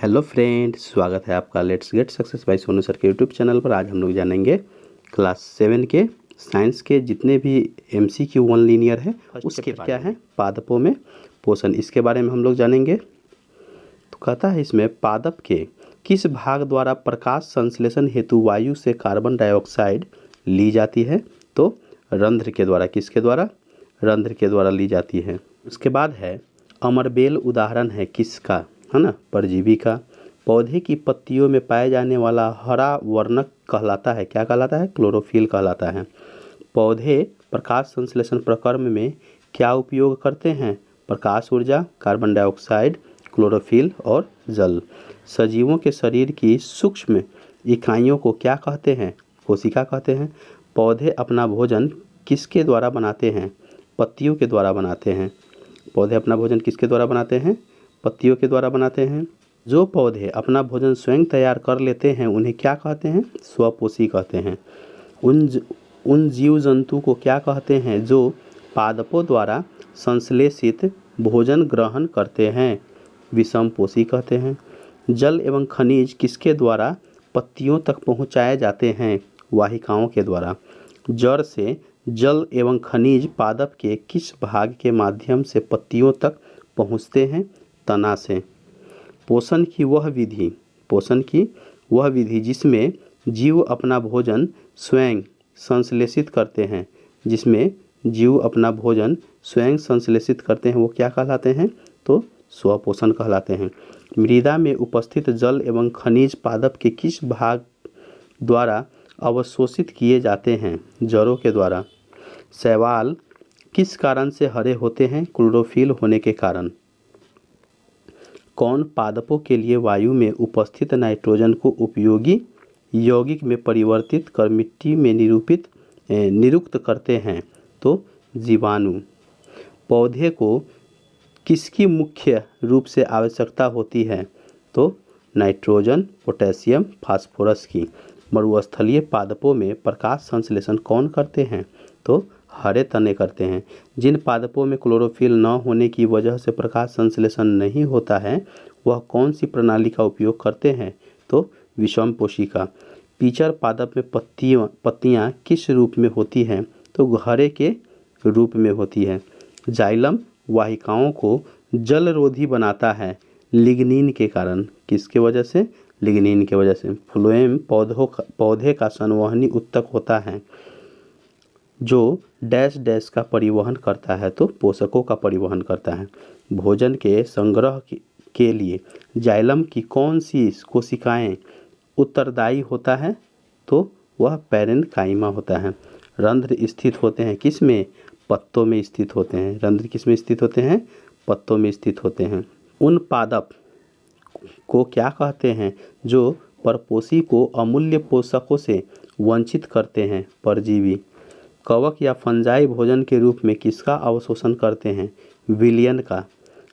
Hello friend, स्वागत है आपका let's get success by Sonu sir के यूट्यूब चैनल पर। आज हम लोग जानेंगे क्लास 7 के साइंस के जितने भी MCQ 1 लीनियर है उसके क्या है पादपों में पोषण, इसके बारे में हम लोग जानेंगे। तो कहता है इसमें पादप के किस भाग द्वारा प्रकाश संश्लेषण हेतु वायु से कार्बन डाइऑक्साइड ली जाती है? तो रंध्र के द्वारा। किसके द्वारा? रंध्र के द्वारा ली जाती है। उसके बाद है अमरबेल उदाहरण है किसका? है ना, परजीवी का। पौधे की पत्तियों में पाए जाने वाला हरा वर्णक कहलाता है, क्या कहलाता है? क्लोरोफिल कहलाता है। पौधे प्रकाश संश्लेषण प्रक्रम में क्या उपयोग करते हैं? प्रकाश ऊर्जा, कार्बन डाइऑक्साइड, क्लोरोफिल और जल। सजीवों के शरीर की सूक्ष्म इकाइयों को क्या कहते हैं? कोशिका कहते हैं। पौधे अपना भोजन किसके द्वारा बनाते हैं? पत्तियों के द्वारा बनाते हैं। पौधे अपना भोजन किसके द्वारा बनाते हैं? पत्तियों के द्वारा बनाते हैं। जो पौधे अपना भोजन स्वयं तैयार कर लेते हैं उन्हें क्या कहते हैं? स्वपोषी कहते हैं। उन जीव जंतु को क्या कहते हैं जो पादपों द्वारा संश्लेषित भोजन ग्रहण करते हैं? विषमपोषी कहते हैं। जल एवं खनिज किसके द्वारा पत्तियों तक पहुँचाए जाते हैं? वाहिकाओं के द्वारा। जड़ से जल एवं खनिज पादप के किस भाग के माध्यम से पत्तियों तक पहुँचते हैं? तना से। पोषण की वह विधि जिसमें जीव अपना भोजन स्वयं संश्लेषित करते हैं, वो क्या कहलाते हैं? तो स्वपोषण कहलाते हैं। मृदा में उपस्थित जल एवं खनिज पादप के किस भाग द्वारा अवशोषित किए जाते हैं? जड़ों के द्वारा। शैवाल किस कारण से हरे होते हैं? क्लोरोफिल होने के कारण। कौन पादपों के लिए वायु में उपस्थित नाइट्रोजन को उपयोगी यौगिक में परिवर्तित कर मिट्टी में निरुक्त करते हैं? तो जीवाणु। पौधे को किसकी मुख्य रूप से आवश्यकता होती है? तो नाइट्रोजन, पोटेशियम, फास्फोरस की। मरुस्थलीय पादपों में प्रकाश संश्लेषण कौन करते हैं? तो हरे तने करते हैं। जिन पादपों में क्लोरोफिल न होने की वजह से प्रकाश संश्लेषण नहीं होता है वह कौन सी प्रणाली का उपयोग करते हैं? तो विषमपोषी का। पीचर पादप में पत्तियां किस रूप में होती हैं? तो हरे के रूप में होती है। जाइलम वाहिकाओं को जलरोधी बनाता है लिग्निन के कारण। किसके वजह से? लिग्निन के वजह से। फ्लोएम पौधे का संवहनी उत्तक होता है जो डैश डैश का परिवहन करता है, तो पोषकों का परिवहन करता है। भोजन के संग्रह के लिए जाइलम की कौन सी कोशिकाएं उत्तरदायी होता है? तो वह पैरेन्काइमा होता है। रंध्र स्थित होते हैं किस में? पत्तों में स्थित होते हैं। रंध्र किस में स्थित होते हैं? पत्तों में स्थित होते हैं। उन पादप को क्या कहते हैं जो परपोषी को अमूल्य पोषकों से वंचित करते हैं? परजीवी। कवक या फंजाई भोजन के रूप में किसका अवशोषण करते हैं? विलयन का।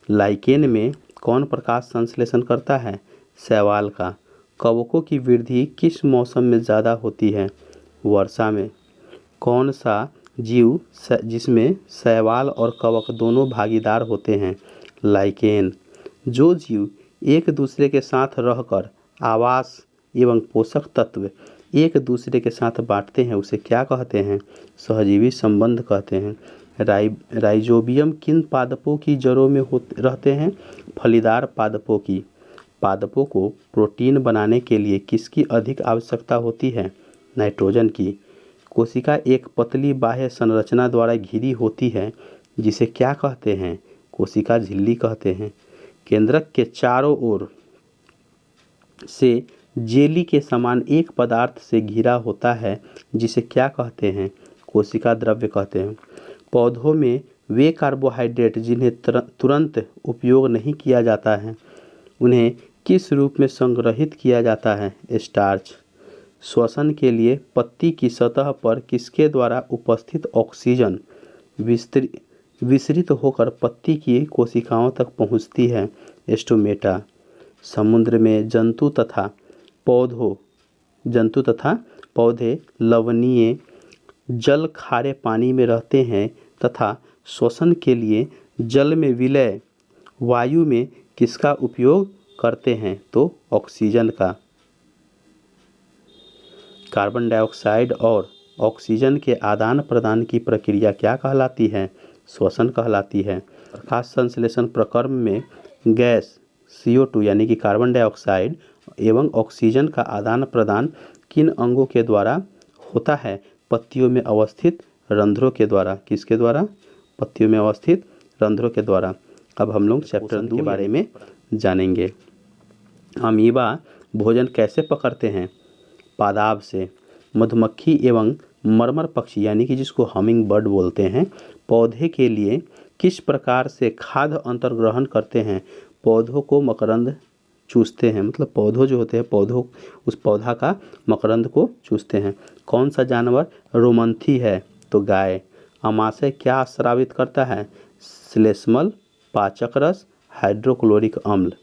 लाइकेन में कौन प्रकाश संश्लेषण करता है? शैवाल का। कवकों की वृद्धि किस मौसम में ज़्यादा होती है? वर्षा में। कौन सा जीव जिसमें शैवाल और कवक दोनों भागीदार होते हैं? लाइकेन। जो जीव एक दूसरे के साथ रहकर आवास एवं पोषक तत्व एक दूसरे के साथ बांटते हैं उसे क्या कहते हैं? सहजीवी संबंध कहते हैं। राइजोबियम किन पादपों की जड़ों में रहते हैं? फलीदार पादपों की। पादपों को प्रोटीन बनाने के लिए किसकी अधिक आवश्यकता होती है? नाइट्रोजन की। कोशिका एक पतली बाह्य संरचना द्वारा घिरी होती है जिसे क्या कहते हैं? कोशिका झिल्ली कहते हैं। केंद्रक के चारों ओर से जेली के समान एक पदार्थ से घिरा होता है जिसे क्या कहते हैं? कोशिका द्रव्य कहते हैं। पौधों में वे कार्बोहाइड्रेट जिन्हें तुरंत उपयोग नहीं किया जाता है उन्हें किस रूप में संग्रहित किया जाता है? स्टार्च। श्वसन के लिए पत्ती की सतह पर किसके द्वारा उपस्थित ऑक्सीजन विसरित होकर पत्ती की कोशिकाओं तक पहुंचती है? स्टोमेटा। समुद्र में जंतु तथा पौधे लवणीय जल खारे पानी में रहते हैं तथा श्वसन के लिए जल में विलय वायु में किसका उपयोग करते हैं तो ऑक्सीजन का। कार्बन डाइऑक्साइड और ऑक्सीजन के आदान प्रदान की प्रक्रिया क्या कहलाती है? श्वसन कहलाती है। प्रकाश संश्लेषण प्रक्रम में गैस CO2 यानी कि कार्बन डाइऑक्साइड एवं ऑक्सीजन का आदान प्रदान किन अंगों के द्वारा होता है? पत्तियों में अवस्थित रंध्रों के द्वारा। किसके द्वारा? पत्तियों में अवस्थित रंध्रों के द्वारा। अब हम लोग चैप्टर 2 के बारे में जानेंगे। अमीबा भोजन कैसे पकड़ते हैं? पादाब से। मधुमक्खी एवं मरमर पक्षी यानी कि जिसको हमिंग बर्ड बोलते हैं, पौधे के लिए किस प्रकार से खाद्य अंतर्ग्रहण करते हैं? पौधों को मकरंद चूसते हैं, मतलब पौधों जो होते हैं पौधों उस पौधा का मकरंद को चूसते हैं। कौन सा जानवर रोमंथी है? तो गाय। अमाशय क्या स्रावित करता है? श्लेष्मल, पाचक रस, हाइड्रोक्लोरिक अम्ल।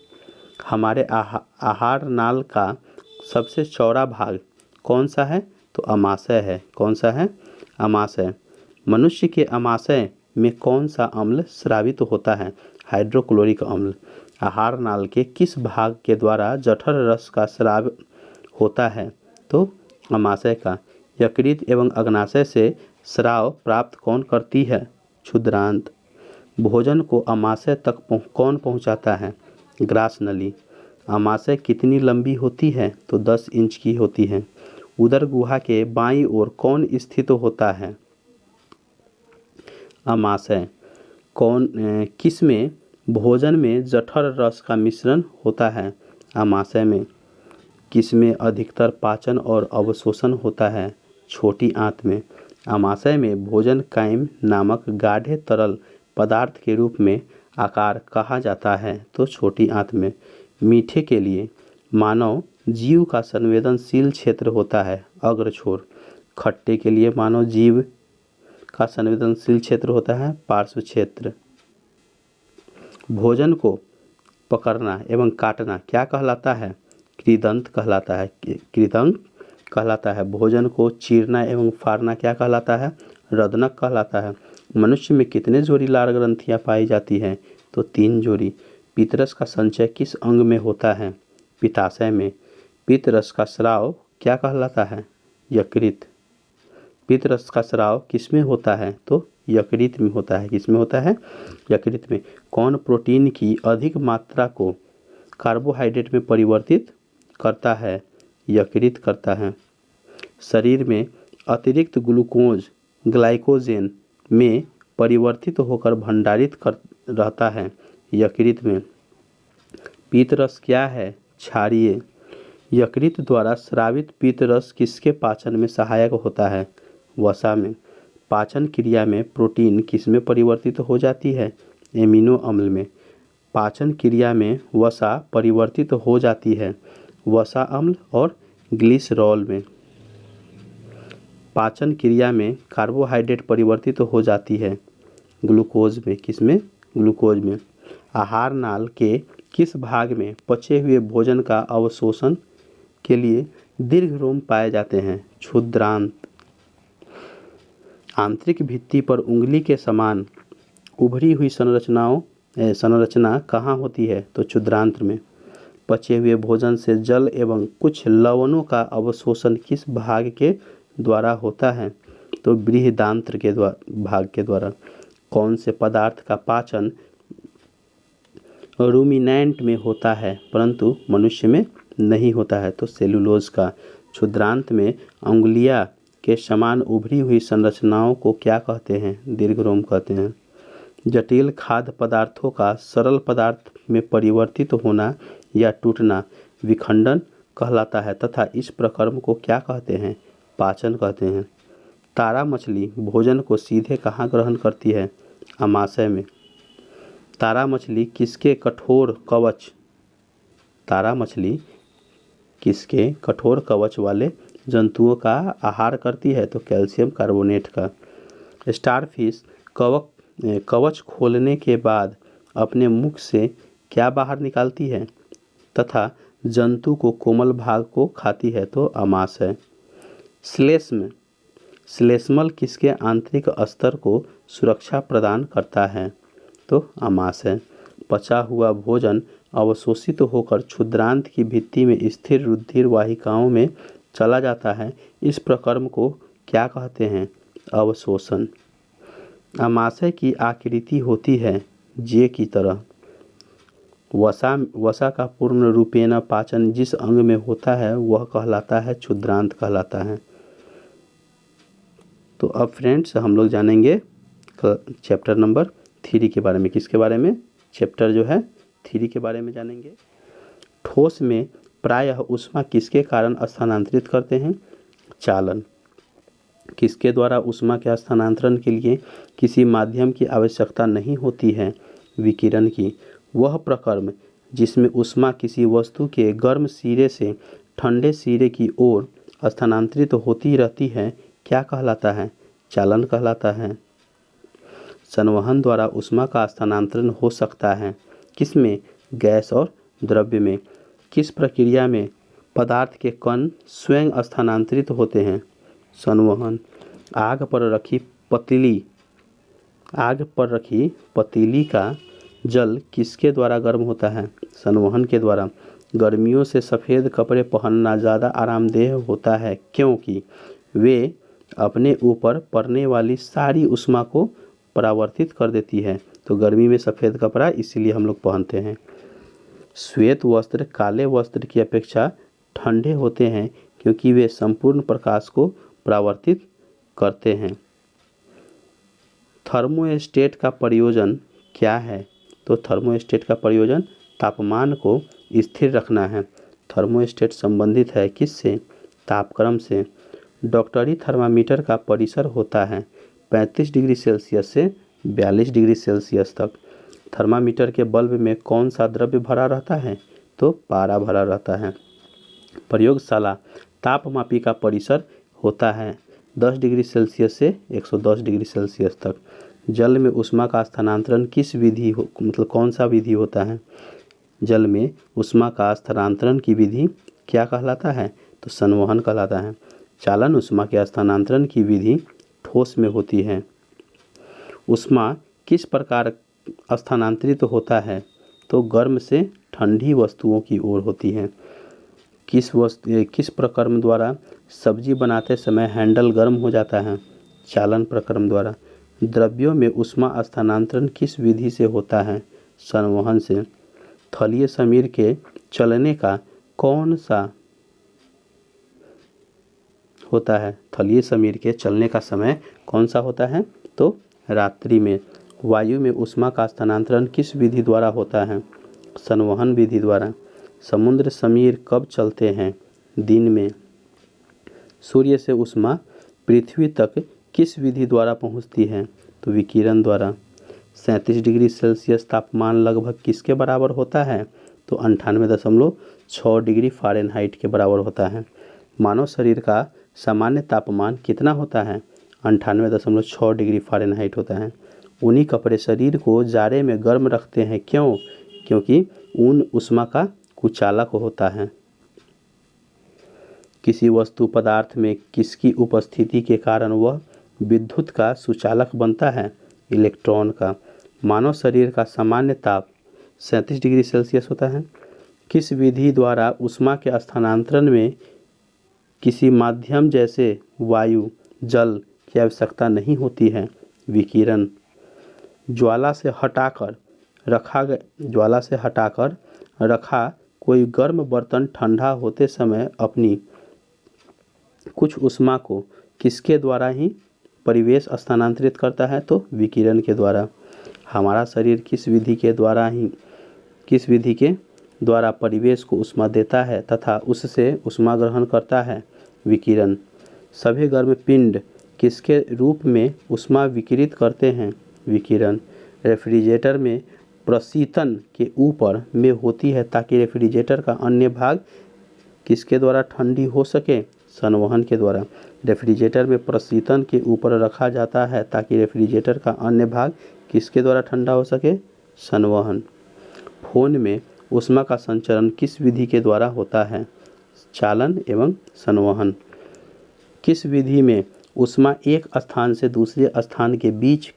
हमारे आहार नाल का सबसे चौड़ा भाग कौन सा है? तो अमाशय है। कौन सा है? अमाशय। मनुष्य के अमाशय में कौन सा अम्ल स्रावित होता है? हाइड्रोक्लोरिक अम्ल। आहार नाल के किस भाग के द्वारा जठर रस का स्राव होता है? तो अमाशय का। यकृत एवं अग्नाशय से स्राव प्राप्त कौन करती है? क्षुद्रांत। भोजन को अमाशय तक कौन पहुंचाता है? ग्रास नली। अमाशय कितनी लंबी होती है? तो 10 इंच की होती है। उदर गुहा के बाईं ओर कौन स्थित होता है? अमाशय। किस में भोजन में जठर रस का मिश्रण होता है? अमाशय में। किस में अधिकतर पाचन और अवशोषण होता है? छोटी आंत में। अमाशय में भोजन काइम नामक गाढ़े तरल पदार्थ के रूप में आकार कहा जाता है तो छोटी आंत में। मीठे के लिए मानव जीव का संवेदनशील क्षेत्र होता है अग्रछोर। खट्टे के लिए मानव जीव का संवेदनशील क्षेत्र होता है पार्श्व क्षेत्र। भोजन को पकड़ना एवं काटना क्या कहलाता है? कृदंत कहलाता है। कृदंत कहलाता है। भोजन को चीरना एवं फाड़ना क्या कहलाता है? रदनक कहलाता है। मनुष्य में कितने जोड़ी लार ग्रंथियाँ पाई जाती हैं? तो 3 जोड़ी। पित्तरस का संचय किस अंग में होता है? पित्ताशय में। पित्तरस का स्राव क्या कहलाता है? यकृत। पित्तरस का स्राव किस में होता है? तो यकृत में होता है। किस में होता है? यकृत में। कौन प्रोटीन की अधिक मात्रा को कार्बोहाइड्रेट में परिवर्तित करता है? यकृत करता है। शरीर में अतिरिक्त ग्लूकोज ग्लाइकोजेन में परिवर्तित होकर भंडारित कर रहता है यकृत में। पित्तरस क्या है? क्षारीय। यकृत द्वारा स्रावित पित्तरस किसके पाचन में सहायक होता है? वसा में। पाचन क्रिया में प्रोटीन किस में परिवर्तित हो जाती है? एमिनो अम्ल में। पाचन क्रिया में वसा परिवर्तित हो जाती है वसा अम्ल और ग्लिसरॉल में। पाचन क्रिया में कार्बोहाइड्रेट परिवर्तित हो जाती है ग्लूकोज में। किस में? ग्लूकोज में। आहार नाल के किस भाग में पचे हुए भोजन का अवशोषण के लिए दीर्घ रोम पाए जाते हैं? क्षुद्रांत। आंतरिक भित्ति पर उंगली के समान उभरी हुई संरचना कहाँ होती है? तो क्षुद्रांत में। पचे हुए भोजन से जल एवं कुछ लवणों का अवशोषण किस भाग के द्वारा होता है? तो बृहदांत्र के भाग के द्वारा। कौन से पदार्थ का पाचन रूमिनेंट में होता है परंतु मनुष्य में नहीं होता है? तो सेलुलोज का। क्षुद्रांत में अंगुलियां के समान उभरी हुई संरचनाओं को क्या कहते हैं? दीर्घरोम कहते हैं। जटिल खाद्य पदार्थों का सरल पदार्थ में परिवर्तित होना या टूटना विखंडन कहलाता है तथा इस प्रक्रम को क्या कहते हैं? पाचन कहते हैं। तारा मछली भोजन को सीधे कहाँ ग्रहण करती है? अमाशय में। तारा मछली किसके कठोर कवच वाले जंतुओं का आहार करती है? तो कैल्शियम कार्बोनेट का। स्टारफिश कवच खोलने के बाद अपने मुख से क्या बाहर निकालती है तथा जंतु को कोमल भाग को खाती है? तो अमाशय। श्लेष्मल किसके आंतरिक स्तर को सुरक्षा प्रदान करता है? तो अमाशय। पचा हुआ भोजन अवशोषित होकर क्षुद्रांत की भित्ति में स्थिर रुधिर वाहिकाओं में चला जाता है, इस प्रक्रम को क्या कहते हैं? अवशोषण। आमाशय की आकृति होती है जे की तरह। वसा का पूर्ण रूपेण पाचन जिस अंग में होता है वह कहलाता है क्षुद्रांत कहलाता है। तो अब फ्रेंड्स हम लोग जानेंगे चैप्टर नंबर 3 के बारे में। किसके बारे में? चैप्टर जो है 3 के बारे में जानेंगे। ठोस में प्रायः ऊष्मा किसके कारण स्थानांतरित करते हैं? चालन। किसके द्वारा ऊष्मा के स्थानांतरण के लिए किसी माध्यम की आवश्यकता नहीं होती है? विकिरण की। वह प्रक्रम जिसमें ऊष्मा किसी वस्तु के गर्म सिरे से ठंडे सिरे की ओर स्थानांतरित होती रहती है क्या कहलाता है? चालन कहलाता है। संवहन द्वारा ऊष्मा का स्थानांतरण हो सकता है किसमें? गैस और द्रव्य में। किस प्रक्रिया में पदार्थ के कण स्वयं स्थानांतरित होते हैं? संवहन। आग पर रखी पतीली का जल किसके द्वारा गर्म होता है? संवहन के द्वारा। गर्मियों से सफ़ेद कपड़े पहनना ज़्यादा आरामदेह होता है क्योंकि वे अपने ऊपर पड़ने वाली सारी ऊष्मा को परावर्तित कर देती है। तो गर्मी में सफ़ेद कपड़ा इसीलिए हम लोग पहनते हैं। श्वेत वस्त्र काले वस्त्र की अपेक्षा ठंडे होते हैं क्योंकि वे संपूर्ण प्रकाश को परावर्तित करते हैं। थर्मोस्टेट का प्रयोजन क्या है? तो थर्मोस्टेट का प्रयोजन तापमान को स्थिर रखना है। थर्मोस्टेट संबंधित है किससे? तापक्रम से। डॉक्टरी थर्मामीटर का परिसर होता है 35 डिग्री सेल्सियस से 42 डिग्री सेल्सियस तक। थर्मामीटर के बल्ब में कौन सा द्रव्य भरा रहता है? तो पारा भरा रहता है। प्रयोगशाला तापमापी का परिसर होता है 10 डिग्री सेल्सियस से 110 डिग्री सेल्सियस तक। जल में ऊष्मा का स्थानांतरण किस विधि कौन सा विधि होता है? जल में ऊष्मा का स्थानांतरण की विधि क्या कहलाता है? तो संवहन कहलाता है। चालन ऊष्मा के स्थानांतरण की विधि ठोस में होती है। ऊष्मा किस प्रकार स्थानांतरित होता है? तो गर्म से ठंडी वस्तुओं की ओर होती है। किस प्रक्रम द्वारा सब्जी बनाते समय हैंडल गर्म हो जाता है? चालन प्रक्रम द्वारा। द्रव्यों में ऊष्मा स्थानांतरण किस विधि से होता है? संवहन से। थलीय समीर के चलने का कौन सा होता है? थलीय समीर के चलने का समय कौन सा होता है? तो रात्रि में। वायु में ऊष्मा का स्थानांतरण किस विधि द्वारा होता है? संवहन विधि द्वारा। समुद्र समीर कब चलते हैं? दिन में। सूर्य से ऊष्मा पृथ्वी तक किस विधि द्वारा पहुंचती है? तो विकिरण द्वारा। 37 डिग्री सेल्सियस तापमान लगभग किसके बराबर होता है? तो 98.6 डिग्री फ़ारेनहाइट के बराबर होता है। मानव शरीर का सामान्य तापमान कितना होता है? 98.6 डिग्री फ़ारेनहाइट होता है। ऊनी कपड़े शरीर को जाड़े में गर्म रखते हैं क्यों? क्योंकि ऊन ऊष्मा का कुचालक होता है। किसी वस्तु पदार्थ में किसकी उपस्थिति के कारण वह विद्युत का सुचालक बनता है? इलेक्ट्रॉन का। मानव शरीर का सामान्य ताप 37 डिग्री सेल्सियस होता है। किस विधि द्वारा ऊष्मा के स्थानांतरण में किसी माध्यम जैसे वायु जल की आवश्यकता नहीं होती है? विकिरण। ज्वाला से हटाकर रखा कोई गर्म बर्तन ठंडा होते समय अपनी कुछ ऊष्मा को किसके द्वारा ही परिवेश स्थानांतरित करता है? तो विकिरण के द्वारा। हमारा शरीर किस विधि के द्वारा परिवेश को ऊष्मा देता है तथा उससे ऊष्मा ग्रहण करता है? विकिरण। सभी गर्म पिंड किसके रूप में ऊष्मा विकिरित करते हैं? विकिरण। रेफ्रिजरेटर में प्रशीतन के ऊपर में होती है ताकि रेफ्रिजरेटर का अन्य भाग किसके द्वारा ठंडी हो सके? संवहन के द्वारा। रेफ्रिजरेटर में प्रशीतन के ऊपर रखा जाता है ताकि रेफ्रिजरेटर का अन्य भाग किसके द्वारा ठंडा हो सके? संवहन। फोन में ऊष्मा का संचरण किस विधि के द्वारा होता है? चालन एवं संवहन। किस विधि में ऊष्मा एक स्थान से दूसरे स्थान के बीच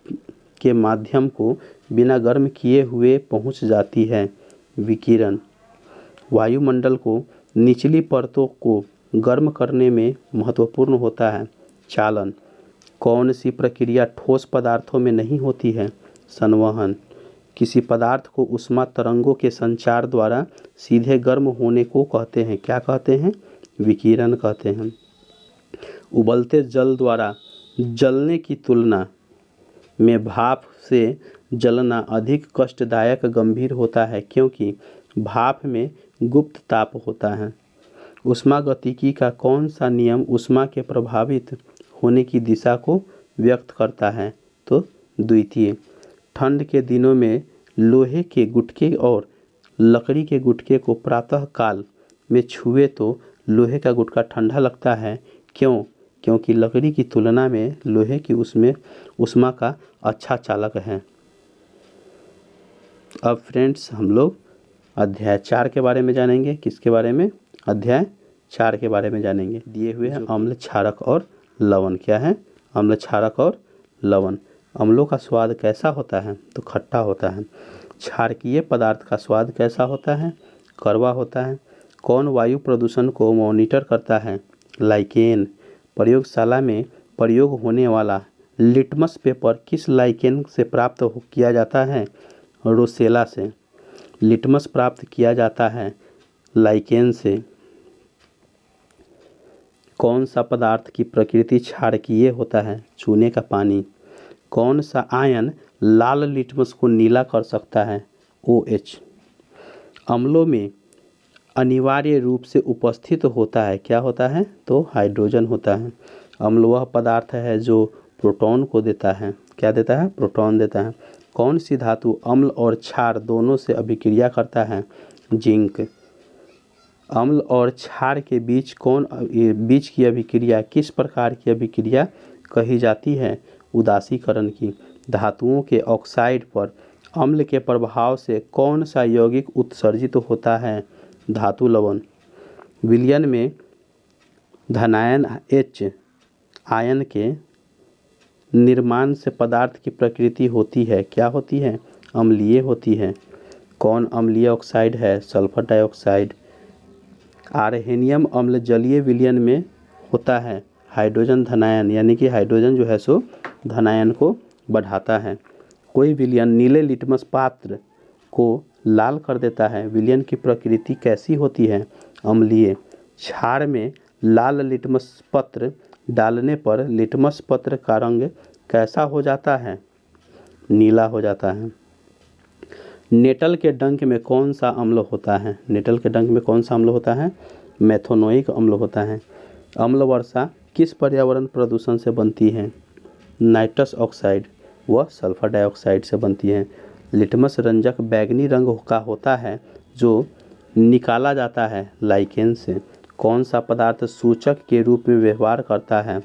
के माध्यम को बिना गर्म किए हुए पहुंच जाती है? विकिरण। वायुमंडल को निचली परतों को गर्म करने में महत्वपूर्ण होता है चालन। कौन सी प्रक्रिया ठोस पदार्थों में नहीं होती है? संवहन। किसी पदार्थ को ऊष्मा तरंगों के संचार द्वारा सीधे गर्म होने को कहते हैं, क्या कहते हैं? विकिरण कहते हैं। उबलते जल द्वारा जलने की तुलना में भाप से जलना अधिक कष्टदायक गंभीर होता है, क्योंकि भाप में गुप्त ताप होता है। ऊष्मागतिकी का कौन सा नियम ऊष्मा के प्रभावित होने की दिशा को व्यक्त करता है? तो द्वितीय। ठंड के दिनों में लोहे के गुटके और लकड़ी के गुटके को प्रातः काल में छुए तो लोहे का गुटका ठंडा लगता है, क्यों? क्योंकि लकड़ी की तुलना में लोहे की उसमें ऊष्मा का अच्छा चालक है। अब फ्रेंड्स हम लोग अध्याय 4 के बारे में जानेंगे। किसके बारे में? अध्याय 4 के बारे में जानेंगे। दिए हुए हैं अम्ल, क्षारक और लवण। क्या है? अम्ल, क्षारक और लवण। अम्लों का स्वाद कैसा होता है? तो खट्टा होता है। क्षारकीय पदार्थ का स्वाद कैसा होता है? कड़वा होता है। कौन वायु प्रदूषण को मॉनिटर करता है? लाइकेन। प्रयोगशाला में प्रयोग होने वाला लिटमस पेपर किस लाइकेन से प्राप्त किया जाता है? रोसेला से। लिटमस प्राप्त किया जाता है लाइकेन से। कौन सा पदार्थ की प्रकृति क्षारकीय होता है? चूने का पानी। कौन सा आयन लाल लिटमस को नीला कर सकता है? OH। अम्लों में अनिवार्य रूप से उपस्थित होता है, क्या होता है? तो हाइड्रोजन होता है। अम्ल वह पदार्थ है जो प्रोटॉन को देता है, क्या देता है? प्रोटॉन देता है। कौन सी धातु अम्ल और क्षार दोनों से अभिक्रिया करता है? जिंक। अम्ल और क्षार के बीच की अभिक्रिया किस प्रकार की अभिक्रिया कही जाती है? उदासीकरण की। धातुओं के ऑक्साइड पर अम्ल के प्रभाव से कौन सा यौगिक उत्सर्जित होता है? धातु लवण। विलयन में धनायन H आयन के निर्माण से पदार्थ की प्रकृति होती है, क्या होती है? अम्लीय होती है। कौन अम्लीय ऑक्साइड है? Sulphur dioxide. आर्सेनियम अम्ल जलीय विलयन में होता है हाइड्रोजन धनायन, यानी कि हाइड्रोजन जो है सो धनायन को बढ़ाता है। कोई विलयन नीले लिटमस पात्र को लाल कर देता है। विलयन की प्रकृति कैसी होती है? अम्लीय। क्षार में लाल लिटमस पत्र डालने पर लिटमस पत्र का रंग कैसा हो जाता है? नीला हो जाता है। नेटल के डंक में कौन सा अम्ल होता है? नेटल के डंक में कौन सा अम्ल होता है? मेथोनोइक अम्ल होता है। अम्ल वर्षा किस पर्यावरण प्रदूषण से बनती है? नाइट्रस ऑक्साइड व सल्फर डाइऑक्साइड से बनती है। लिटमस रंजक बैंगनी रंग का होता है जो निकाला जाता है लाइकेन से। कौन सा पदार्थ सूचक के रूप में व्यवहार करता है?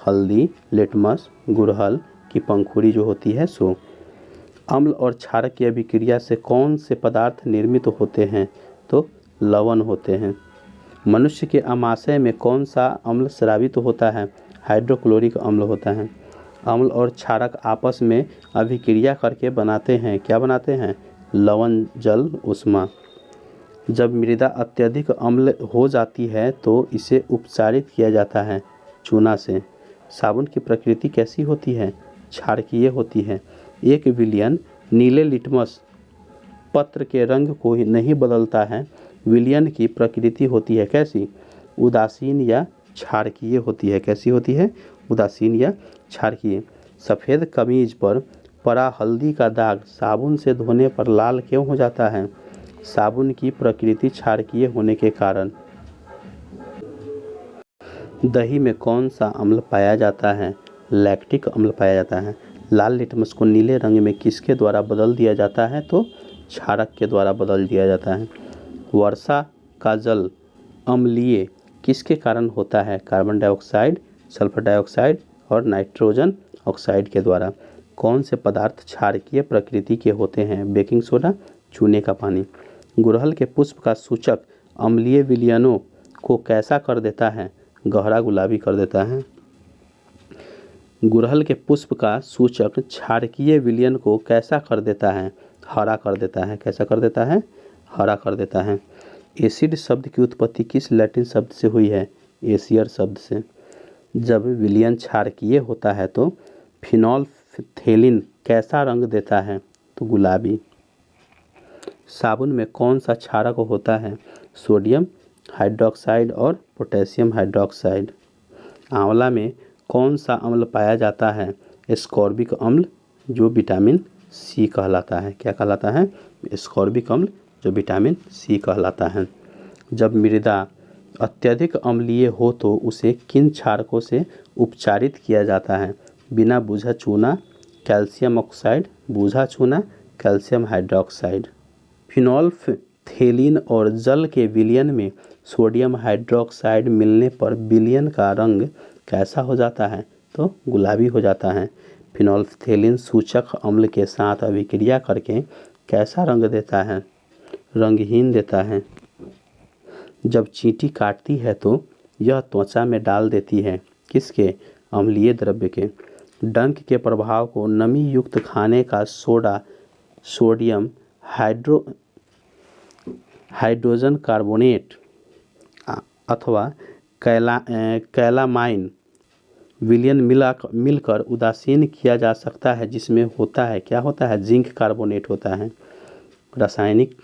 हल्दी, लिटमस, गुड़हल की पंखुड़ी जो होती है सो। अम्ल और क्षारक की अभिक्रिया से कौन से पदार्थ निर्मित होते हैं? तो लवण होते हैं। मनुष्य के आमाशय में कौन सा अम्ल स्रावित होता है? हाइड्रोक्लोरिक अम्ल होता है। अम्ल और क्षारक आपस में अभिक्रिया करके बनाते हैं, क्या बनाते हैं? लवण जल ऊष्मा। जब मृदा अत्यधिक अम्ल हो जाती है तो इसे उपचारित किया जाता है चूना से। साबुन की प्रकृति कैसी होती है? क्षारकीय होती है। एक विलयन नीले लिटमस पत्र के रंग को ही नहीं बदलता है। विलयन की प्रकृति होती है कैसी? उदासीन या क्षारकीय होती है। कैसी होती है? उदासीन या क्षारकीय। सफ़ेद कमीज पर पड़ा हल्दी का दाग साबुन से धोने पर लाल क्यों हो जाता है? साबुन की प्रकृति क्षारकीय होने के कारण। दही में कौन सा अम्ल पाया जाता है? लैक्टिक अम्ल पाया जाता है। लाल लिटमस को नीले रंग में किसके द्वारा बदल दिया जाता है? तो क्षारक के द्वारा बदल दिया जाता है। वर्षा का जल अम्लीय किसके कारण होता है? कार्बन डाइऑक्साइड, सल्फर डाइऑक्साइड और नाइट्रोजन ऑक्साइड के द्वारा। कौन से पदार्थ क्षारकीय प्रकृति के होते हैं? बेकिंग सोडा, चूने का पानी। गुड़हल के पुष्प का सूचक अम्लीय विलयनों को कैसा कर देता है? गहरा गुलाबी कर देता है। गुड़हल के पुष्प का सूचक क्षारकीय विलयन को कैसा कर देता है? हरा कर देता है। कैसा कर देता है? हरा कर देता है। एसिड शब्द की उत्पत्ति किस लैटिन शब्द से हुई है? एसियर शब्द से। जब विलयन क्षारकीय होता है तो फिनोल्फथेलिन कैसा रंग देता है? तो गुलाबी। साबुन में कौन सा क्षारक होता है? सोडियम हाइड्रोक्साइड और पोटेशियम हाइड्रोक्साइड। आंवला में कौन सा अम्ल पाया जाता है? एस्कॉर्बिक अम्ल, जो विटामिन सी कहलाता है। क्या कहलाता है? एस्कॉर्बिक अम्ल, जो विटामिन सी कहलाता है। जब मृदा अत्यधिक अम्लीय हो तो उसे किन क्षारकों से उपचारित किया जाता है? बिना बूझा चूना, कैल्शियम ऑक्साइड, बूझा चूना, कैल्शियम हाइड्रोक्साइड। फिनोल्फथेलिन और जल के विलयन में सोडियम हाइड्रोक्साइड मिलने पर विलयन का रंग कैसा हो जाता है? तो गुलाबी हो जाता है। फिनोल्फथेलिन सूचक अम्ल के साथ अभिक्रिया करके कैसा रंग देता है? रंगहीन देता है। जब चींटी काटती है तो यह त्वचा में डाल देती है किसके? अम्लीय द्रव्य के। डंक के प्रभाव को नमी युक्त खाने का सोडा, सोडियम हाइड्रोजन कार्बोनेट अथवा कैलामाइन विलयन मिलकर उदासीन किया जा सकता है, जिसमें होता है, क्या होता है? जिंक कार्बोनेट होता है। रासायनिक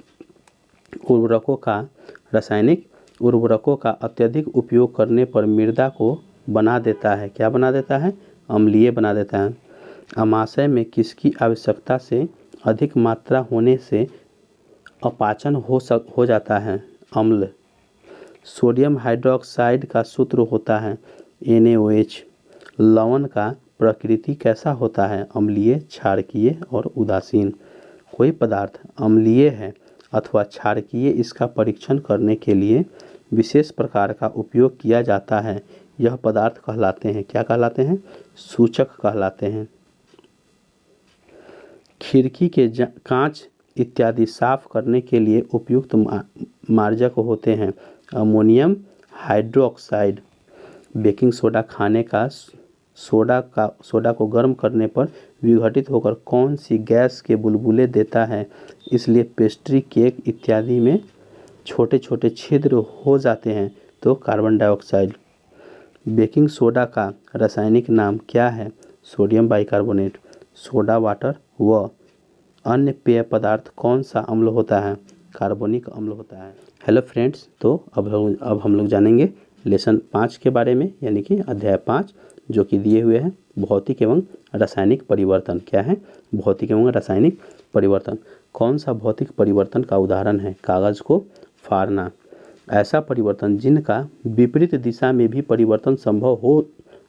उर्वरकों का अत्यधिक उपयोग करने पर मृदा को बना देता है, क्या बना देता है? अम्लीय बना देता है। अमाशय में किसकी आवश्यकता से अधिक मात्रा होने से अपाचन हो जाता है? अम्ल। सोडियम हाइड्रोक्साइड का सूत्र होता है NaOH। लवण का प्रकृति कैसा होता है? अम्लीय, क्षारकीय और उदासीन। कोई पदार्थ अम्लीय है अथवा क्षारकीय, इसका परीक्षण करने के लिए विशेष प्रकार का उपयोग किया जाता है। यह पदार्थ कहलाते हैं, क्या कहलाते हैं? सूचक कहलाते हैं। खिड़की के कांच इत्यादि साफ करने के लिए उपयुक्त मार्जक होते हैं अमोनियम हाइड्रोक्साइड। बेकिंग सोडा खाने का सोडा को गर्म करने पर विघटित होकर कौन सी गैस के बुलबुले देता है? इसलिए पेस्ट्री, केक इत्यादि में छोटे छोटे छिद्र हो जाते हैं। तो कार्बन डाइऑक्साइड। बेकिंग सोडा का रासायनिक नाम क्या है? Sodium bicarbonate. सोडा वाटर व अन्य पेय पदार्थ कौन सा अम्ल होता है? कार्बोनिक अम्ल होता है। हेलो फ्रेंड्स, तो अब हम लोग जानेंगे लेसन 5 के बारे में, यानी कि अध्याय 5, जो कि दिए हुए हैं भौतिक एवं रासायनिक परिवर्तन। क्या है? भौतिक एवं रासायनिक परिवर्तन। कौन सा भौतिक परिवर्तन का उदाहरण है? कागज़ को फाड़ना। ऐसा परिवर्तन जिनका विपरीत दिशा में भी परिवर्तन संभव हो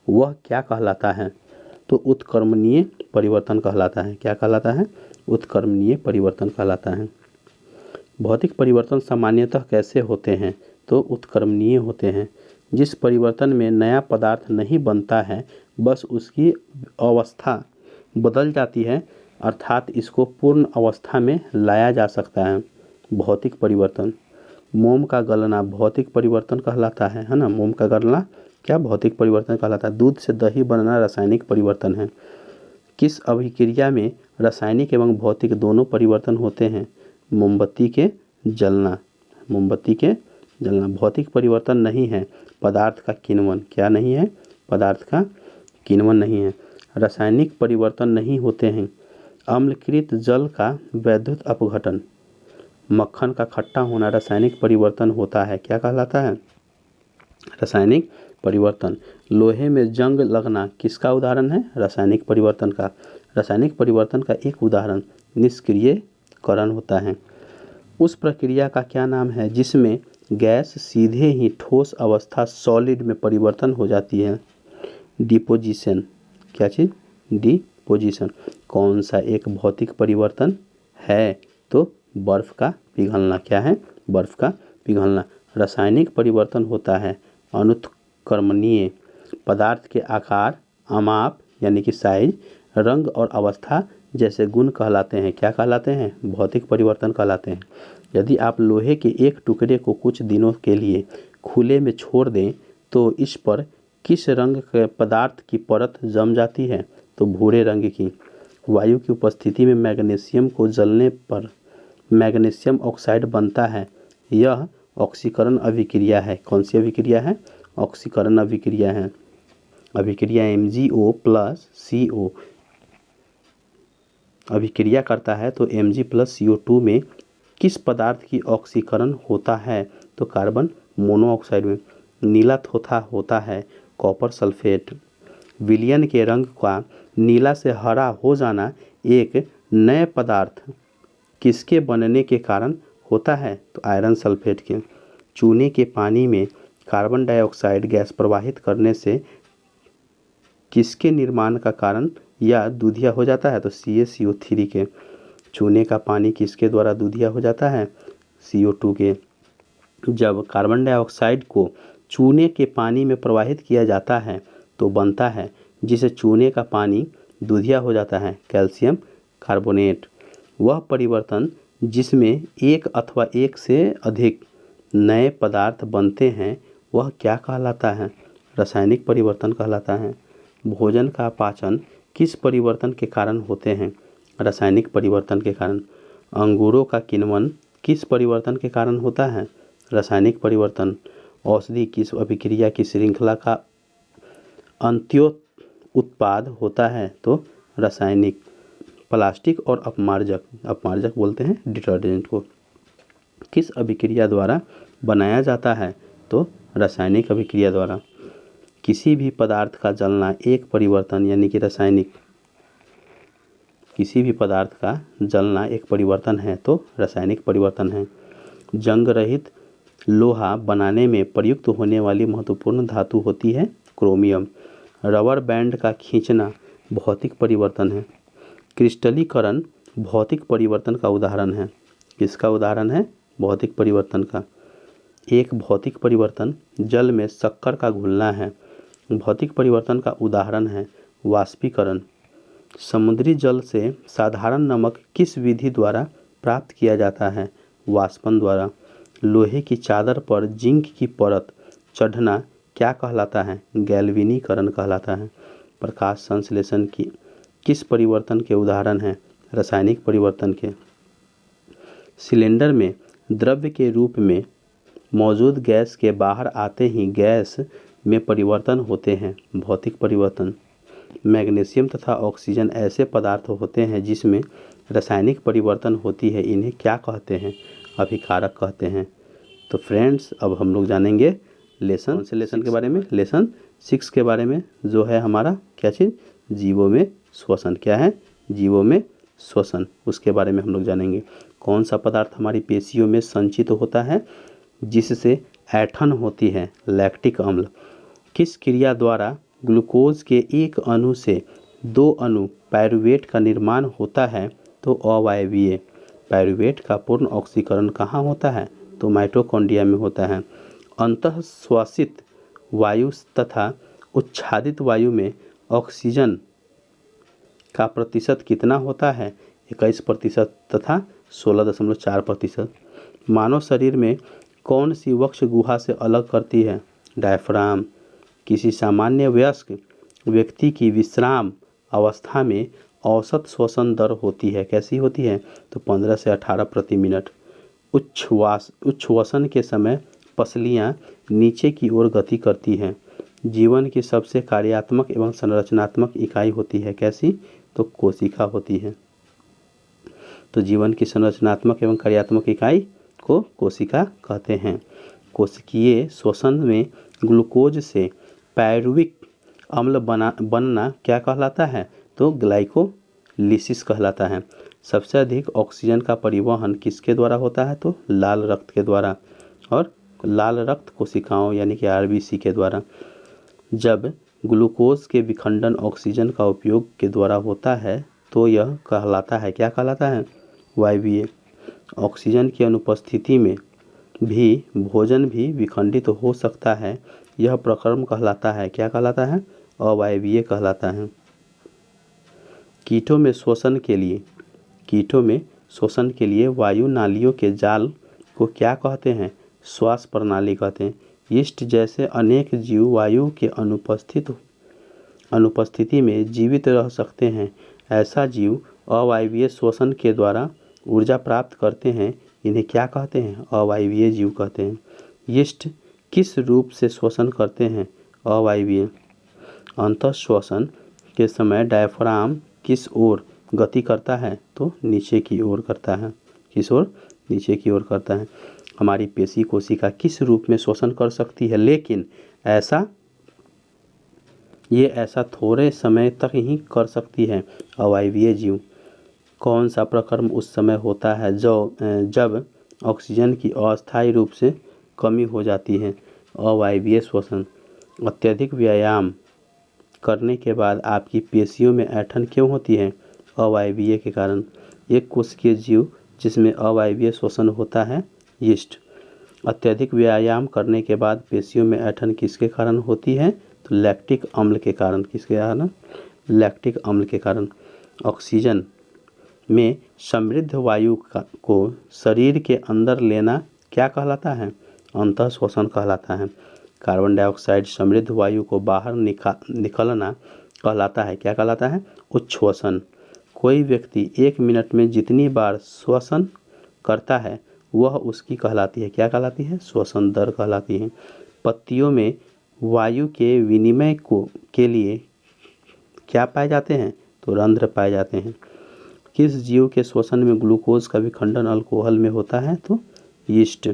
वह क्या कहलाता है? तो उत्क्रमणीय परिवर्तन कहलाता है। क्या कहलाता है? उत्क्रमणीय परिवर्तन कहलाता है। भौतिक परिवर्तन सामान्यतः कैसे होते हैं? तो उत्क्रमणीय होते हैं। जिस परिवर्तन में नया पदार्थ नहीं बनता है, बस उसकी अवस्था बदल जाती है, अर्थात इसको पूर्ण अवस्था में लाया जा सकता है। भौतिक परिवर्तन। मोम का गलना भौतिक परिवर्तन कहलाता है ना? मोम का गलना क्या भौतिक परिवर्तन कहलाता है? दूध से दही बनना रासायनिक परिवर्तन है। किस अभिक्रिया में रासायनिक एवं भौतिक दोनों परिवर्तन होते हैं? मोमबत्ती के जलना। मोमबत्ती के जलना भौतिक परिवर्तन नहीं है, पदार्थ का किण्वन। क्या नहीं है? पदार्थ का किण्वन नहीं है। रासायनिक परिवर्तन नहीं होते हैं। अम्लकृत जल का वैद्युत अपघटन। मक्खन का खट्टा होना रासायनिक परिवर्तन होता है। क्या कहलाता है? रासायनिक परिवर्तन। लोहे में जंग लगना किसका उदाहरण है? रासायनिक परिवर्तन का। रासायनिक परिवर्तन का एक उदाहरण निष्क्रियकरण होता है। उस प्रक्रिया का क्या नाम है जिसमें गैस सीधे ही ठोस अवस्था सॉलिड में परिवर्तन हो जाती है? डिपोजिशन। क्या चीज़? डिपोजिशन। कौन सा एक भौतिक परिवर्तन है? तो बर्फ़ का पिघलना। क्या है? बर्फ़ का पिघलना। रासायनिक परिवर्तन होता है अनुत्क्रमणीय। पदार्थ के आकार, अमाप यानी कि साइज, रंग और अवस्था जैसे गुण कहलाते हैं। क्या कहलाते हैं? भौतिक परिवर्तन कहलाते हैं। यदि आप लोहे के एक टुकड़े को कुछ दिनों के लिए खुले में छोड़ दें तो इस पर किस रंग के पदार्थ की परत जम जाती है? तो भूरे रंग की। वायु की उपस्थिति में मैग्नीशियम को जलने पर मैग्नीशियम ऑक्साइड बनता है, यह ऑक्सीकरण अभिक्रिया है। कौन सी अभिक्रिया है? ऑक्सीकरण अभिक्रिया है। अभिक्रिया MgO+CO अभिक्रिया करता है तो Mg+CO2 में किस पदार्थ की ऑक्सीकरण होता है? तो कार्बन मोनोऑक्साइड में। नीला थोथा होता है कॉपर सल्फेट। विलयन के रंग का नीला से हरा हो जाना एक नए पदार्थ किसके बनने के कारण होता है? तो आयरन सल्फेट के। चूने के पानी में कार्बन डाइऑक्साइड गैस प्रवाहित करने से किसके निर्माण का कारण या दूधिया हो जाता है? तो CaCO3 के। चूने का पानी किसके द्वारा दूधिया हो जाता है? CO2 के। जब कार्बन डाइऑक्साइड को चूने के पानी में प्रवाहित किया जाता है तो बनता है जिसे चूने का पानी दूधिया हो जाता है, कैल्शियम कार्बोनेट। वह परिवर्तन जिसमें एक अथवा एक से अधिक नए पदार्थ बनते हैं वह क्या कहलाता है? रासायनिक परिवर्तन कहलाता है। भोजन का पाचन किस परिवर्तन के कारण होते हैं? रासायनिक परिवर्तन के कारण। अंगूरों का किण्वन किस परिवर्तन के कारण होता है? रासायनिक परिवर्तन। औषधि किस अभिक्रिया की श्रृंखला का अंत्योत्पाद होता है? तो रासायनिक। प्लास्टिक और अपमार्जक बोलते हैं डिटर्जेंट को, किस अभिक्रिया द्वारा बनाया जाता है? तो रासायनिक अभिक्रिया द्वारा। किसी भी पदार्थ का जलना एक परिवर्तन यानी कि रासायनिक। किसी भी पदार्थ का जलना एक परिवर्तन है तो रासायनिक परिवर्तन है। जंग रहित लोहा बनाने में प्रयुक्त होने वाली महत्वपूर्ण धातु होती है क्रोमियम। रबर बैंड का खींचना भौतिक परिवर्तन है। क्रिस्टलीकरण भौतिक परिवर्तन का उदाहरण है। किसका उदाहरण है? भौतिक परिवर्तन का। एक भौतिक परिवर्तन जल में शक्कर का घुलना है। भौतिक परिवर्तन का उदाहरण है वाष्पीकरण। समुद्री जल से साधारण नमक किस विधि द्वारा प्राप्त किया जाता है? वाष्पन द्वारा। लोहे की चादर पर जिंक की परत चढ़ना क्या कहलाता है? गैल्वेनीकरण कहलाता है। प्रकाश संश्लेषण की किस परिवर्तन के उदाहरण हैं? रासायनिक परिवर्तन के। सिलेंडर में द्रव्य के रूप में मौजूद गैस के बाहर आते ही गैस में परिवर्तन होते हैं, भौतिक परिवर्तन। मैग्नीशियम तथा ऑक्सीजन ऐसे पदार्थ होते हैं जिसमें रासायनिक परिवर्तन होती है, इन्हें क्या कहते हैं? अभिकारक कहते हैं। तो फ्रेंड्स, अब हम लोग जानेंगे लेसन के बारे में, लेसन 6 के बारे में, जो है हमारा क्या चीज़? जीवों में श्वसन। क्या है? जीवों में श्वसन। उसके बारे में हम लोग जानेंगे। कौन सा पदार्थ हमारी पेशियों में संचित होता है जिससे ऐंठन होती है? लैक्टिक अम्ल। किस क्रिया द्वारा ग्लूकोज के एक अणु से 2 अणु पायरुवेट का निर्माण होता है? तो अवायवीय। पायरुवेट का पूर्ण ऑक्सीकरण कहाँ होता है? तो माइटोकॉन्ड्रिया में होता है। अंतःश्वासित वायु तथा उच्छादित वायु में ऑक्सीजन का प्रतिशत कितना होता है? 21% तथा 16.4%। मानव शरीर में कौन सी वक्ष गुहा से अलग करती है? डायफ्राम। किसी सामान्य वयस्क व्यक्ति की विश्राम अवस्था में औसत श्वसन दर होती है, कैसी होती है? तो 15 से 18 प्रति मिनट। उच्छ्वसन के समय पसलियाँ नीचे की ओर गति करती हैं। जीवन की सबसे कार्यात्मक एवं संरचनात्मक इकाई होती है, कैसी? तो कोशिका होती है। तो जीवन की संरचनात्मक एवं कार्यात्मक इकाई को कोशिका कहते हैं। कोशिकीय श्वसन में ग्लूकोज से पायरुविक अम्ल बनना क्या कहलाता है? तो ग्लाइकोलिसिस कहलाता है। सबसे अधिक ऑक्सीजन का परिवहन किसके द्वारा होता है? तो लाल रक्त के द्वारा, और लाल रक्त कोशिकाओं यानी कि RBC के द्वारा। जब ग्लूकोज के विखंडन ऑक्सीजन का उपयोग के द्वारा होता है तो यह कहलाता है, क्या कहलाता है? वायवीय। ऑक्सीजन की अनुपस्थिति में भी भोजन भी विखंडित हो सकता है, यह प्रक्रम कहलाता है, क्या कहलाता है? अवायवीय कहलाता है। कीटों में श्वसन के लिए वायु नालियों के जाल को क्या कहते हैं? श्वास प्रणाली कहते हैं। यीस्ट जैसे अनेक जीव वायु के अनुपस्थिति में जीवित रह सकते हैं। ऐसा जीव अवायवीय श्वसन के द्वारा ऊर्जा प्राप्त करते हैं, इन्हें क्या कहते हैं? अवायवीय जीव कहते हैं। यीस्ट किस रूप से श्वसन करते हैं? अवायवीय। अंतःश्वसन के समय डायफ्राम किस ओर गति करता है? तो नीचे की ओर करता है। किस ओर? नीचे की ओर करता है। हमारी पेशी कोशिका किस रूप में श्वसन कर सकती है, लेकिन ऐसा थोड़े समय तक ही कर सकती है? अवायवीय जीव। कौन सा प्रक्रम उस समय होता है जब ऑक्सीजन की अस्थायी रूप से कमी हो जाती है? अवायवीय श्वसन। अत्यधिक व्यायाम करने के बाद आपकी पेशियों में ऐंठन क्यों होती है? अवायवीय के कारण। एक कोशिकीय जीव जिसमें अवायवीय श्वसन होता है, यीस्ट। अत्यधिक व्यायाम करने के बाद पेशियों में ऐंठन किसके कारण होती है? तो लैक्टिक अम्ल के कारण। किसके कारण? लैक्टिक अम्ल के कारण। ऑक्सीजन में समृद्ध वायु को शरीर के अंदर लेना क्या कहलाता है? अंतःश्वसन कहलाता है। कार्बन डाइऑक्साइड समृद्ध वायु को बाहर निकलना कहलाता है। क्या कहलाता है? उच्छ्वसन। कोई व्यक्ति 1 मिनट में जितनी बार श्वसन करता है वह उसकी कहलाती है। क्या कहलाती है? श्वसन दर कहलाती है। पत्तियों में वायु के विनिमय के लिए क्या पाए जाते हैं? तो रंध्र पाए जाते हैं। किस जीव के श्वसन में ग्लूकोज का विखंडन अल्कोहल में होता है? तो यीस्ट।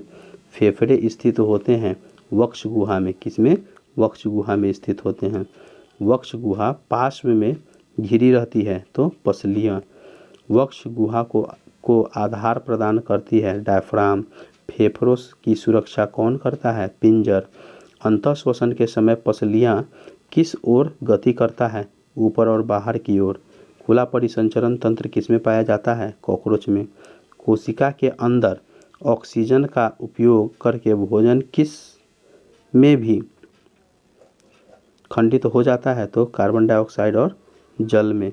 फेफड़े स्थित होते हैं वक्ष गुहा में। किसमें? वक्ष गुहा में स्थित होते हैं। वक्ष गुहा पार्श्व में घिरी रहती है, तो पसलियाँ। वक्ष गुहा को आधार प्रदान करती है, डायफ्राम। फेफड़ों की सुरक्षा कौन करता है? पिंजर। अंतःश्वसन के समय पसलियाँ किस ओर गति करता है? ऊपर और बाहर की ओर। खुला परिसंचरण तंत्र किसमें पाया जाता है? कॉकरोच में। कोशिका के अंदर ऑक्सीजन का उपयोग करके भोजन किस में भी खंडित हो जाता है? तो कार्बन डाइऑक्साइड और जल में।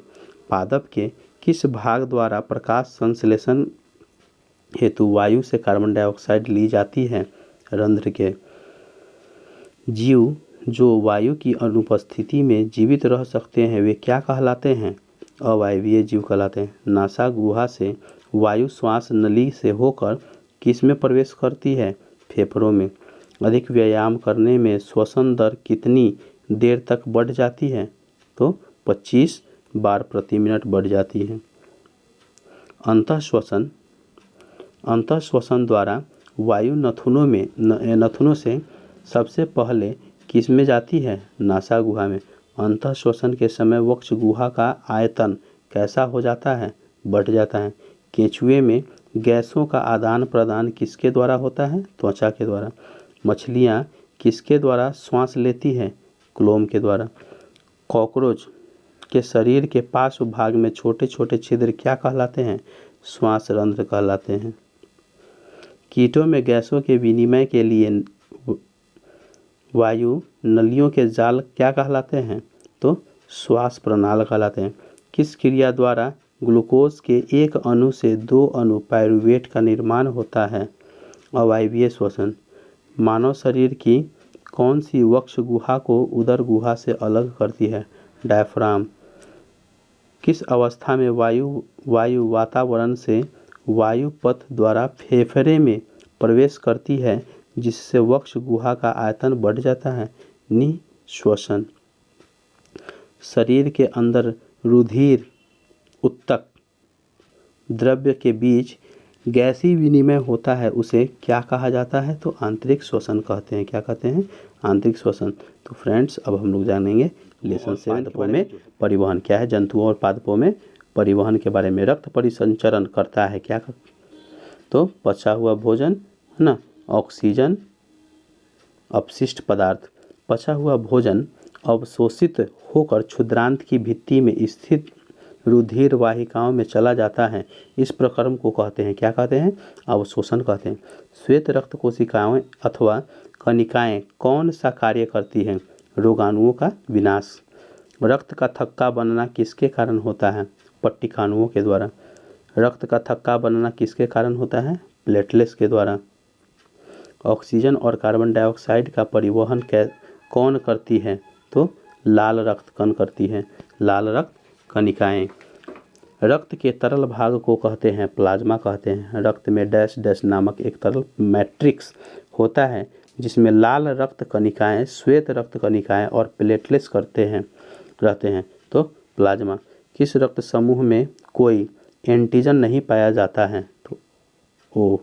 पादप के किस भाग द्वारा प्रकाश संश्लेषण हेतु वायु से कार्बन डाइऑक्साइड ली जाती है? रंध्र के। जीव जो वायु की अनुपस्थिति में जीवित रह सकते हैं वे क्या कहलाते हैं? अवायवीय जीव कहलाते हैं। नासा गुहा से वायु श्वास नली से होकर किस में प्रवेश करती है? फेफड़ों में। अधिक व्यायाम करने में श्वसन दर कितनी देर तक बढ़ जाती है? तो 25 बार प्रति मिनट बढ़ जाती है। अंतःश्वसन द्वारा वायु नथुनों से सबसे पहले किस में जाती है? नासा गुहा में। अंतःश्वसन के समय वक्ष गुहा का आयतन कैसा हो जाता है? बढ़ जाता है। केंचुए में गैसों का आदान प्रदान किसके द्वारा होता है? त्वचा के द्वारा। मछलियाँ किसके द्वारा श्वास लेती हैं? क्लोम के द्वारा। कॉकरोच के शरीर के पार्श्व भाग में छोटे छोटे छिद्र क्या कहलाते हैं? श्वास रंध्र कहलाते हैं। कीटों में गैसों के विनिमय के लिए वायु नलियों के जाल क्या कहलाते हैं? तो श्वास प्रणाल कहलाते हैं। किस क्रिया द्वारा ग्लूकोज के एक अणु से 2 अणु पायरुवेट का निर्माण होता है? अवायवीय श्वसन। मानव शरीर की कौन सी वक्ष गुहा को उदर गुहा से अलग करती है? डायफ्राम। किस अवस्था में वायु वातावरण से वायु पथ द्वारा फेफड़े में प्रवेश करती है जिससे वक्ष गुहा का आयतन बढ़ जाता है? निःश्वसन। शरीर के अंदर रुधिर उत्तक द्रव्य के बीच गैसीय विनिमय होता है, उसे क्या कहा जाता है? तो आंतरिक श्वसन कहते हैं। क्या कहते हैं? आंतरिक श्वसन। तो फ्रेंड्स, अब हम लोग जानेंगे लेसन 7 में परिवहन क्या है। जंतुओं और पादपों में परिवहन के बारे में। रक्त परिसंचरण करता है क्या? तो पचा हुआ भोजन, है ना, ऑक्सीजन, अपशिष्ट पदार्थ। पचा हुआ भोजन अवशोषित होकर क्षुद्रांत की भित्ति में स्थित रुधिर वाहिकाओं में चला जाता है। इस प्रक्रम को कहते हैं, क्या कहते हैं? अवशोषण कहते हैं। श्वेत रक्त कोशिकाएं अथवा कणिकाएं कौन सा कार्य करती हैं? रोगाणुओं का विनाश। रक्त का थक्का बनना किसके कारण होता है? पट्टिकाणुओं के द्वारा। रक्त का थक्का बनना किसके कारण होता है? प्लेटलेट्स के द्वारा। ऑक्सीजन और कार्बन डाइऑक्साइड का परिवहन कौन करती है? तो लाल रक्त कण करती है। लाल रक्त कणिकाएं। रक्त के तरल भाग को कहते हैं प्लाज्मा कहते हैं। रक्त में डैश डैश नामक एक तरल मैट्रिक्स होता है जिसमें लाल रक्त कणिकाएं, श्वेत रक्त कणिकाएं और प्लेटलेट्स रहते हैं। तो प्लाज्मा। किस रक्त समूह में कोई एंटीजन नहीं पाया जाता है? तो ओ।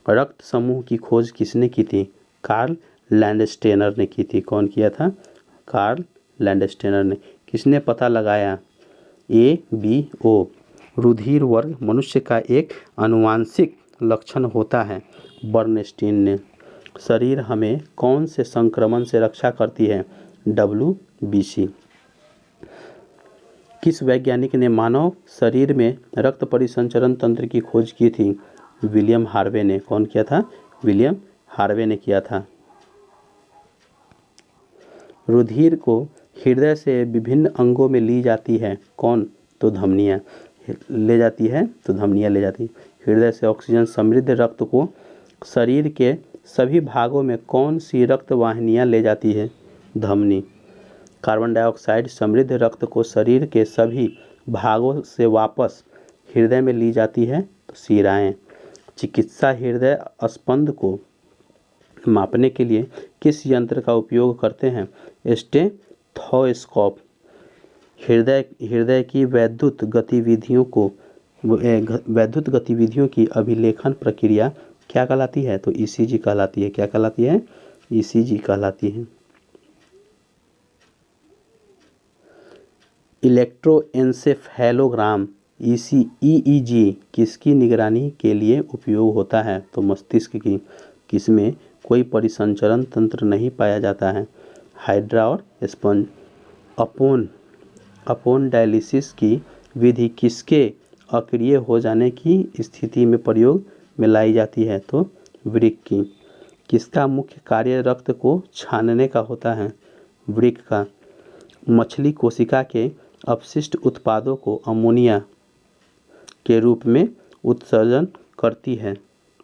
रक्त समूह की खोज किसने की थी? कार्ल लैंडस्टेनर ने की थी। कौन किया था? कार्ल लैंडस्टेनर ने। किसने पता लगाया? ABO। रुधिर वर्ग मनुष्य का एक आनुवांशिक लक्षण होता है। बर्नस्टीन ने। शरीर हमें कौन से संक्रमण से रक्षा करती है? WBC। किस वैज्ञानिक ने मानव शरीर में रक्त परिसंचरण तंत्र की खोज की थी? विलियम हार्वे ने। कौन किया था? विलियम हार्वे ने किया था। रुधिर को हृदय से विभिन्न अंगों में ली जाती है। कौन? तो धमनियाँ ले जाती है। तो धमनियाँ ले जाती है। हृदय से ऑक्सीजन समृद्ध रक्त को शरीर के सभी भागों में कौन सी रक्त वाहिनियाँ ले जाती है? धमनी। कार्बन डाइऑक्साइड समृद्ध रक्त को शरीर के सभी भागों से वापस हृदय में ली जाती है। तो शिराएँ। चिकित्सा हृदय स्पंद को मापने के लिए किस यंत्र का उपयोग करते हैं? स्टेथोस्कोप। हृदय की वैद्युत गतिविधियों की अभिलेखन प्रक्रिया क्या कहलाती है? तो ECG कहलाती है। क्या कहलाती है? ECG कहलाती है। इलेक्ट्रोएन्सेफेलोग्राम EEG किसकी निगरानी के लिए उपयोग होता है? तो मस्तिष्क की। किसमें कोई परिसंचरण तंत्र नहीं पाया जाता है? हाइड्रा और स्पंज। अपोन डायलिसिस की विधि किसके अक्रिय हो जाने की स्थिति में प्रयोग में लाई जाती है? तो वृक्क की। किसका मुख्य कार्य रक्त को छानने का होता है? वृक्क का। मछली कोशिका के अपशिष्ट उत्पादों को अमोनिया के रूप में उत्सर्जन करती है।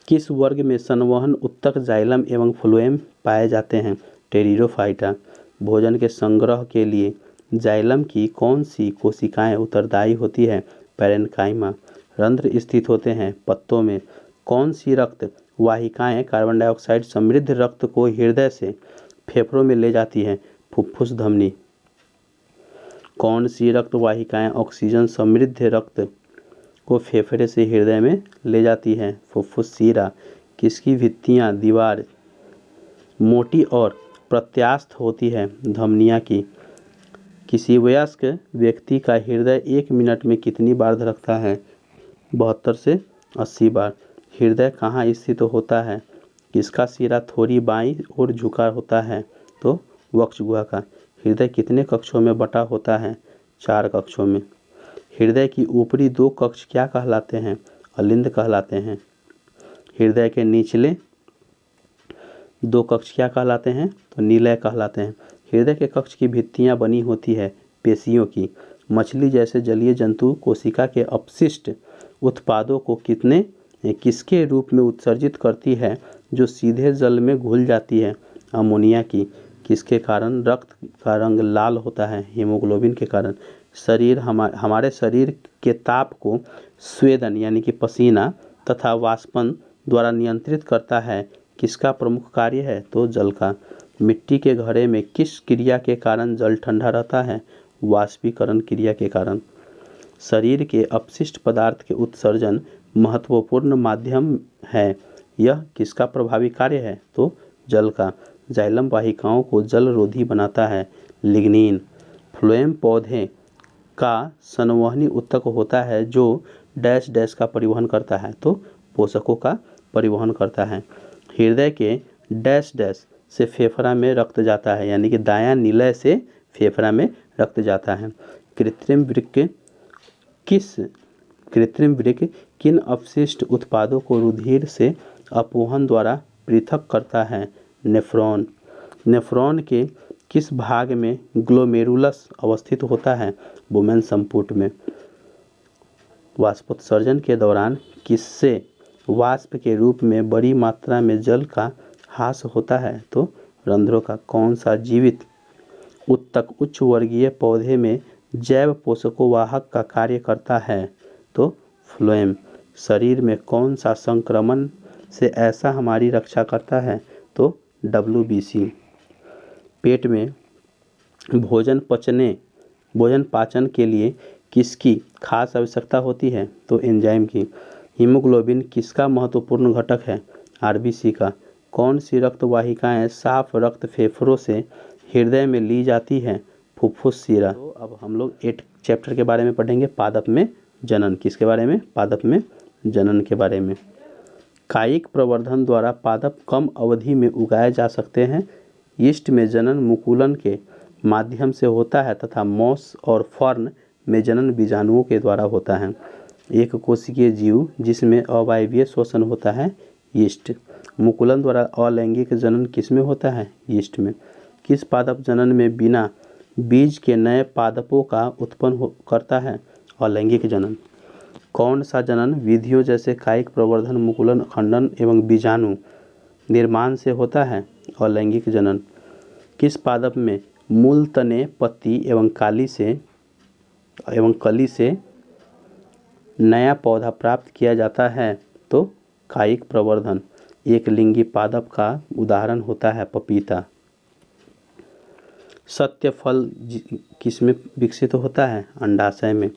किस वर्ग में संवहन उत्तक, जाइलम एवं फ्लोएम पाए जाते हैं? टेरिडोफाइटा। भोजन के संग्रह के लिए जाइलम की कौन सी कोशिकाएं उत्तरदायी होती है? पैरेन्काइमा। रंध्र स्थित होते हैं पत्तों में। कौन सी रक्त वाहिकाएं कार्बन डाइऑक्साइड समृद्ध रक्त को हृदय से फेफड़ों में ले जाती हैं? फुफ्फुस धमनी। कौन सी रक्त वाहिकाएं ऑक्सीजन समृद्ध रक्त को फेफड़े से हृदय में ले जाती है? फुफ्फुस शिरा। किसकी भित्तियां दीवार मोटी और प्रत्यास्थ होती है? धमनियाँ की। किसी वयस्क व्यक्ति का हृदय 1 मिनट में कितनी बार धड़कता है? 72 से 80 बार। हृदय कहाँ स्थित होता है? किसका सिरा थोड़ी बाईं ओर झुका होता है? तो वक्ष गुहा का। हृदय कितने कक्षों में बटा होता है? 4 कक्षों में। हृदय की ऊपरी 2 कक्ष क्या कहलाते हैं? अलिंद कहलाते हैं। हृदय के निचले 2 कक्ष क्या कहलाते हैं? तो निलय कहलाते हैं। हृदय के कक्ष की भित्तियां बनी होती है पेशियों की। मछली जैसे जलीय जंतु कोशिका के अपशिष्ट उत्पादों को किसके रूप में उत्सर्जित करती है जो सीधे जल में घुल जाती है? अमोनिया की। किसके कारण रक्त का रंग लाल होता है? हीमोग्लोबिन के कारण। हमारे शरीर के ताप को स्वेदन यानी कि पसीना तथा वाष्पन द्वारा नियंत्रित करता है। किसका प्रमुख कार्य है? तो जल का। मिट्टी के घड़े में किस क्रिया के कारण जल ठंडा रहता है? वाष्पीकरण क्रिया के कारण। शरीर के अपशिष्ट पदार्थ के उत्सर्जन महत्वपूर्ण माध्यम है। यह किसका प्रभावी कार्य है? तो जल का। जाइलम वाहिकाओं को जल रोधी बनाता है। लिग्निन। फ्लोएम पौधे का संवहनी उत्तक होता है जो डैश डैश का परिवहन करता है? तो पोषकों का परिवहन करता है। हृदय के डैश डैश से फेफड़ा में रक्त जाता है यानी कि दायां निलय से फेफड़ा में रक्त जाता है। कृत्रिम वृक्क किन अपशिष्ट उत्पादों को रुधिर से अपवहन द्वारा पृथक करता है? नेफ्रॉन। नेफ्रॉन के किस भाग में ग्लोमेरुलस अवस्थित होता है? वुमेन संपुट में। वाष्पोत्सर्जन के दौरान किससे वाष्प के रूप में बड़ी मात्रा में जल का ह्रास होता है? तो रंध्रों का। कौन सा जीवित उत्तक उच्च वर्गीय पौधे में जैव पोषकोवाहक का कार्य करता है? तो फ्लोएम। शरीर में कौन सा संक्रमण से ऐसा हमारी रक्षा करता है? तो WBC। पेट में भोजन पाचन के लिए किसकी खास आवश्यकता होती है? तो एंजाइम की। हीमोग्लोबिन किसका महत्वपूर्ण घटक है? RBC का। कौन सी रक्त वाहिकाएं साफ रक्त फेफड़ों से हृदय में ली जाती हैं? फुफ्फुस शिरा। तो अब हम लोग 8 चैप्टर के बारे में पढ़ेंगे, पादप में जनन। किसके बारे में? पादप में जनन के बारे में। कायिक प्रवर्धन द्वारा पादप कम अवधि में उगाए जा सकते हैं। यीस्ट में जनन मुकुलन के माध्यम से होता है तथा मॉस और फर्न में जनन बीजाणुओं के द्वारा होता है। एक कोशिकीय जीव जिसमें अवायवीय श्वसन होता है, यीस्ट। मुकुलन द्वारा अलैंगिक जनन किसमें होता है? यीस्ट में। किस पादप जनन में बिना बीज के नए पादपों का उत्पन्न करता है? अलैंगिक जनन। कौन सा जनन विधियों जैसे कायिक प्रवर्धन, मुकुलन, खंडन एवं बीजाणु निर्माण से होता है? अलैंगिक जनन। किस पादप में मूल तने, पत्ती एवं कली से नया पौधा प्राप्त किया जाता है? तो कायिक प्रवर्धन। एक लिंगी पादप का उदाहरण होता है पपीता। सत्य फल किसमें विकसित होता है? अंडाशय में।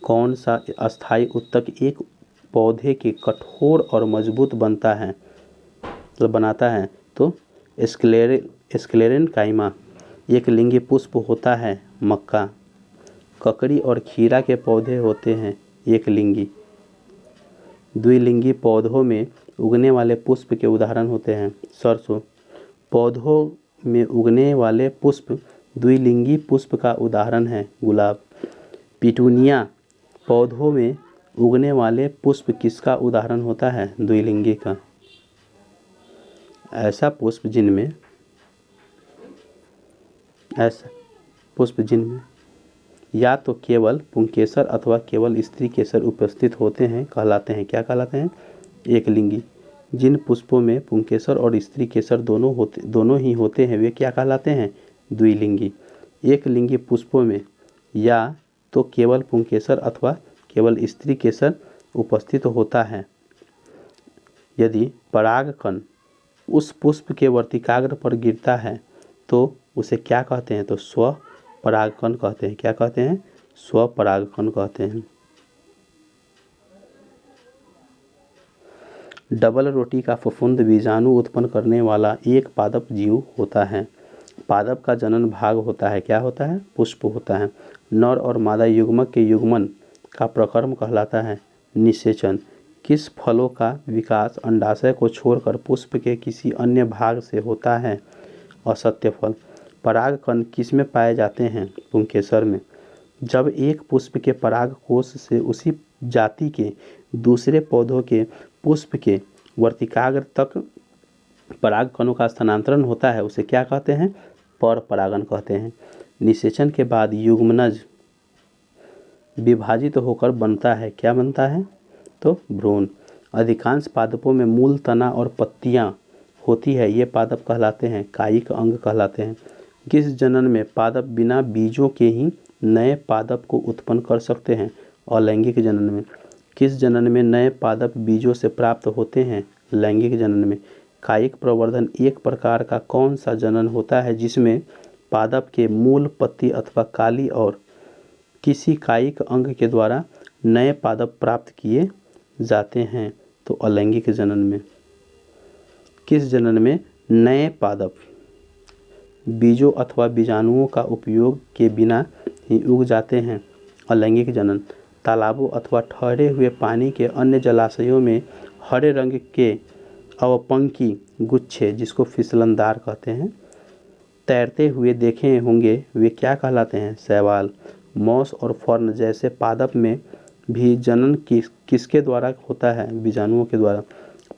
कौन सा अस्थायी ऊतक एक पौधे के कठोर और मजबूत बनाता है? तो स्क्लेरेनकाइमा। एक लिंगी पुष्प होता है मक्का। ककड़ी और खीरा के पौधे होते हैं एक लिंगी। द्विलिंगी पौधों में उगने वाले पुष्प के उदाहरण होते हैं सरसों। पौधों में उगने वाले पुष्प द्विलिंगी पुष्प का उदाहरण है गुलाब। पिटूनिया पौधों में उगने वाले पुष्प किसका उदाहरण होता है? द्विलिंगी का। ऐसा पुष्प जिनमें या तो केवल पुंकेसर अथवा केवल स्त्री केसर उपस्थित होते हैं कहलाते हैं, क्या कहलाते हैं? एक लिंगी। जिन पुष्पों में पुंकेसर और स्त्री केसर दोनों ही होते हैं वे क्या कहलाते हैं? द्विलिंगी। एक लिंगी पुष्पों में या तो केवल पुंकेसर अथवा केवल स्त्री केसर उपस्थित होता है। यदि परागकण उस पुष्प के वर्तिकाग्र पर गिरता है तो उसे क्या कहते हैं? तो स्वपरागकण कहते हैं। क्या कहते हैं? स्वपरागकण कहते हैं। डबल रोटी का फफूंद बीजाणु उत्पन्न करने वाला एक पादप जीव होता है। पादप का जनन भाग होता है, क्या होता है? पुष्प होता है। नर और मादा युग्मक के युग्मन का प्रक्रम कहलाता है निषेचन। किस फलों का विकास अंडाशय को छोड़कर पुष्प के किसी अन्य भाग से होता है? असत्य फल। परागकण किसमें पाए जाते हैं? पुंकेसर में। जब एक पुष्प के पराग कोश से उसी जाति के दूसरे पौधों के पुष्प के वर्तिकाग्र तक परागकणों का स्थानांतरण होता है उसे क्या कहते हैं? पर परागण कहते हैं। निषेचन के बाद युग्मनज विभाजित होकर बनता है, क्या बनता है? तो भ्रूण। अधिकांश पादपों में मूल, तना और पत्तियां होती है, ये पादप कहलाते हैं कायिक अंग कहलाते हैं। किस जनन में पादप बिना बीजों के ही नए पादप को उत्पन्न कर सकते हैं? अलैंगिक जनन में। किस जनन में नए पादप बीजों से प्राप्त होते हैं? लैंगिक जनन में। कायिक प्रवर्धन एक प्रकार का कौन सा जनन होता है जिसमें पादप के मूल, पत्ती अथवा काली और किसी कायिक अंग के द्वारा नए पादप प्राप्त किए जाते हैं? तो अलैंगिक जनन में। किस जनन में नए पादप बीजों अथवा बीजाणुओं का उपयोग के बिना ही उग जाते हैं? अलैंगिक जनन। तालाबों अथवा ठहरे हुए पानी के अन्य जलाशयों में हरे रंग के अवपंकी गुच्छे जिसको फिसलनदार कहते हैं तैरते हुए देखे होंगे, वे क्या कहलाते हैं? शैवाल। मॉस और फर्न जैसे पादप में भी जनन किसके द्वारा होता है? बीजाणुओं के द्वारा।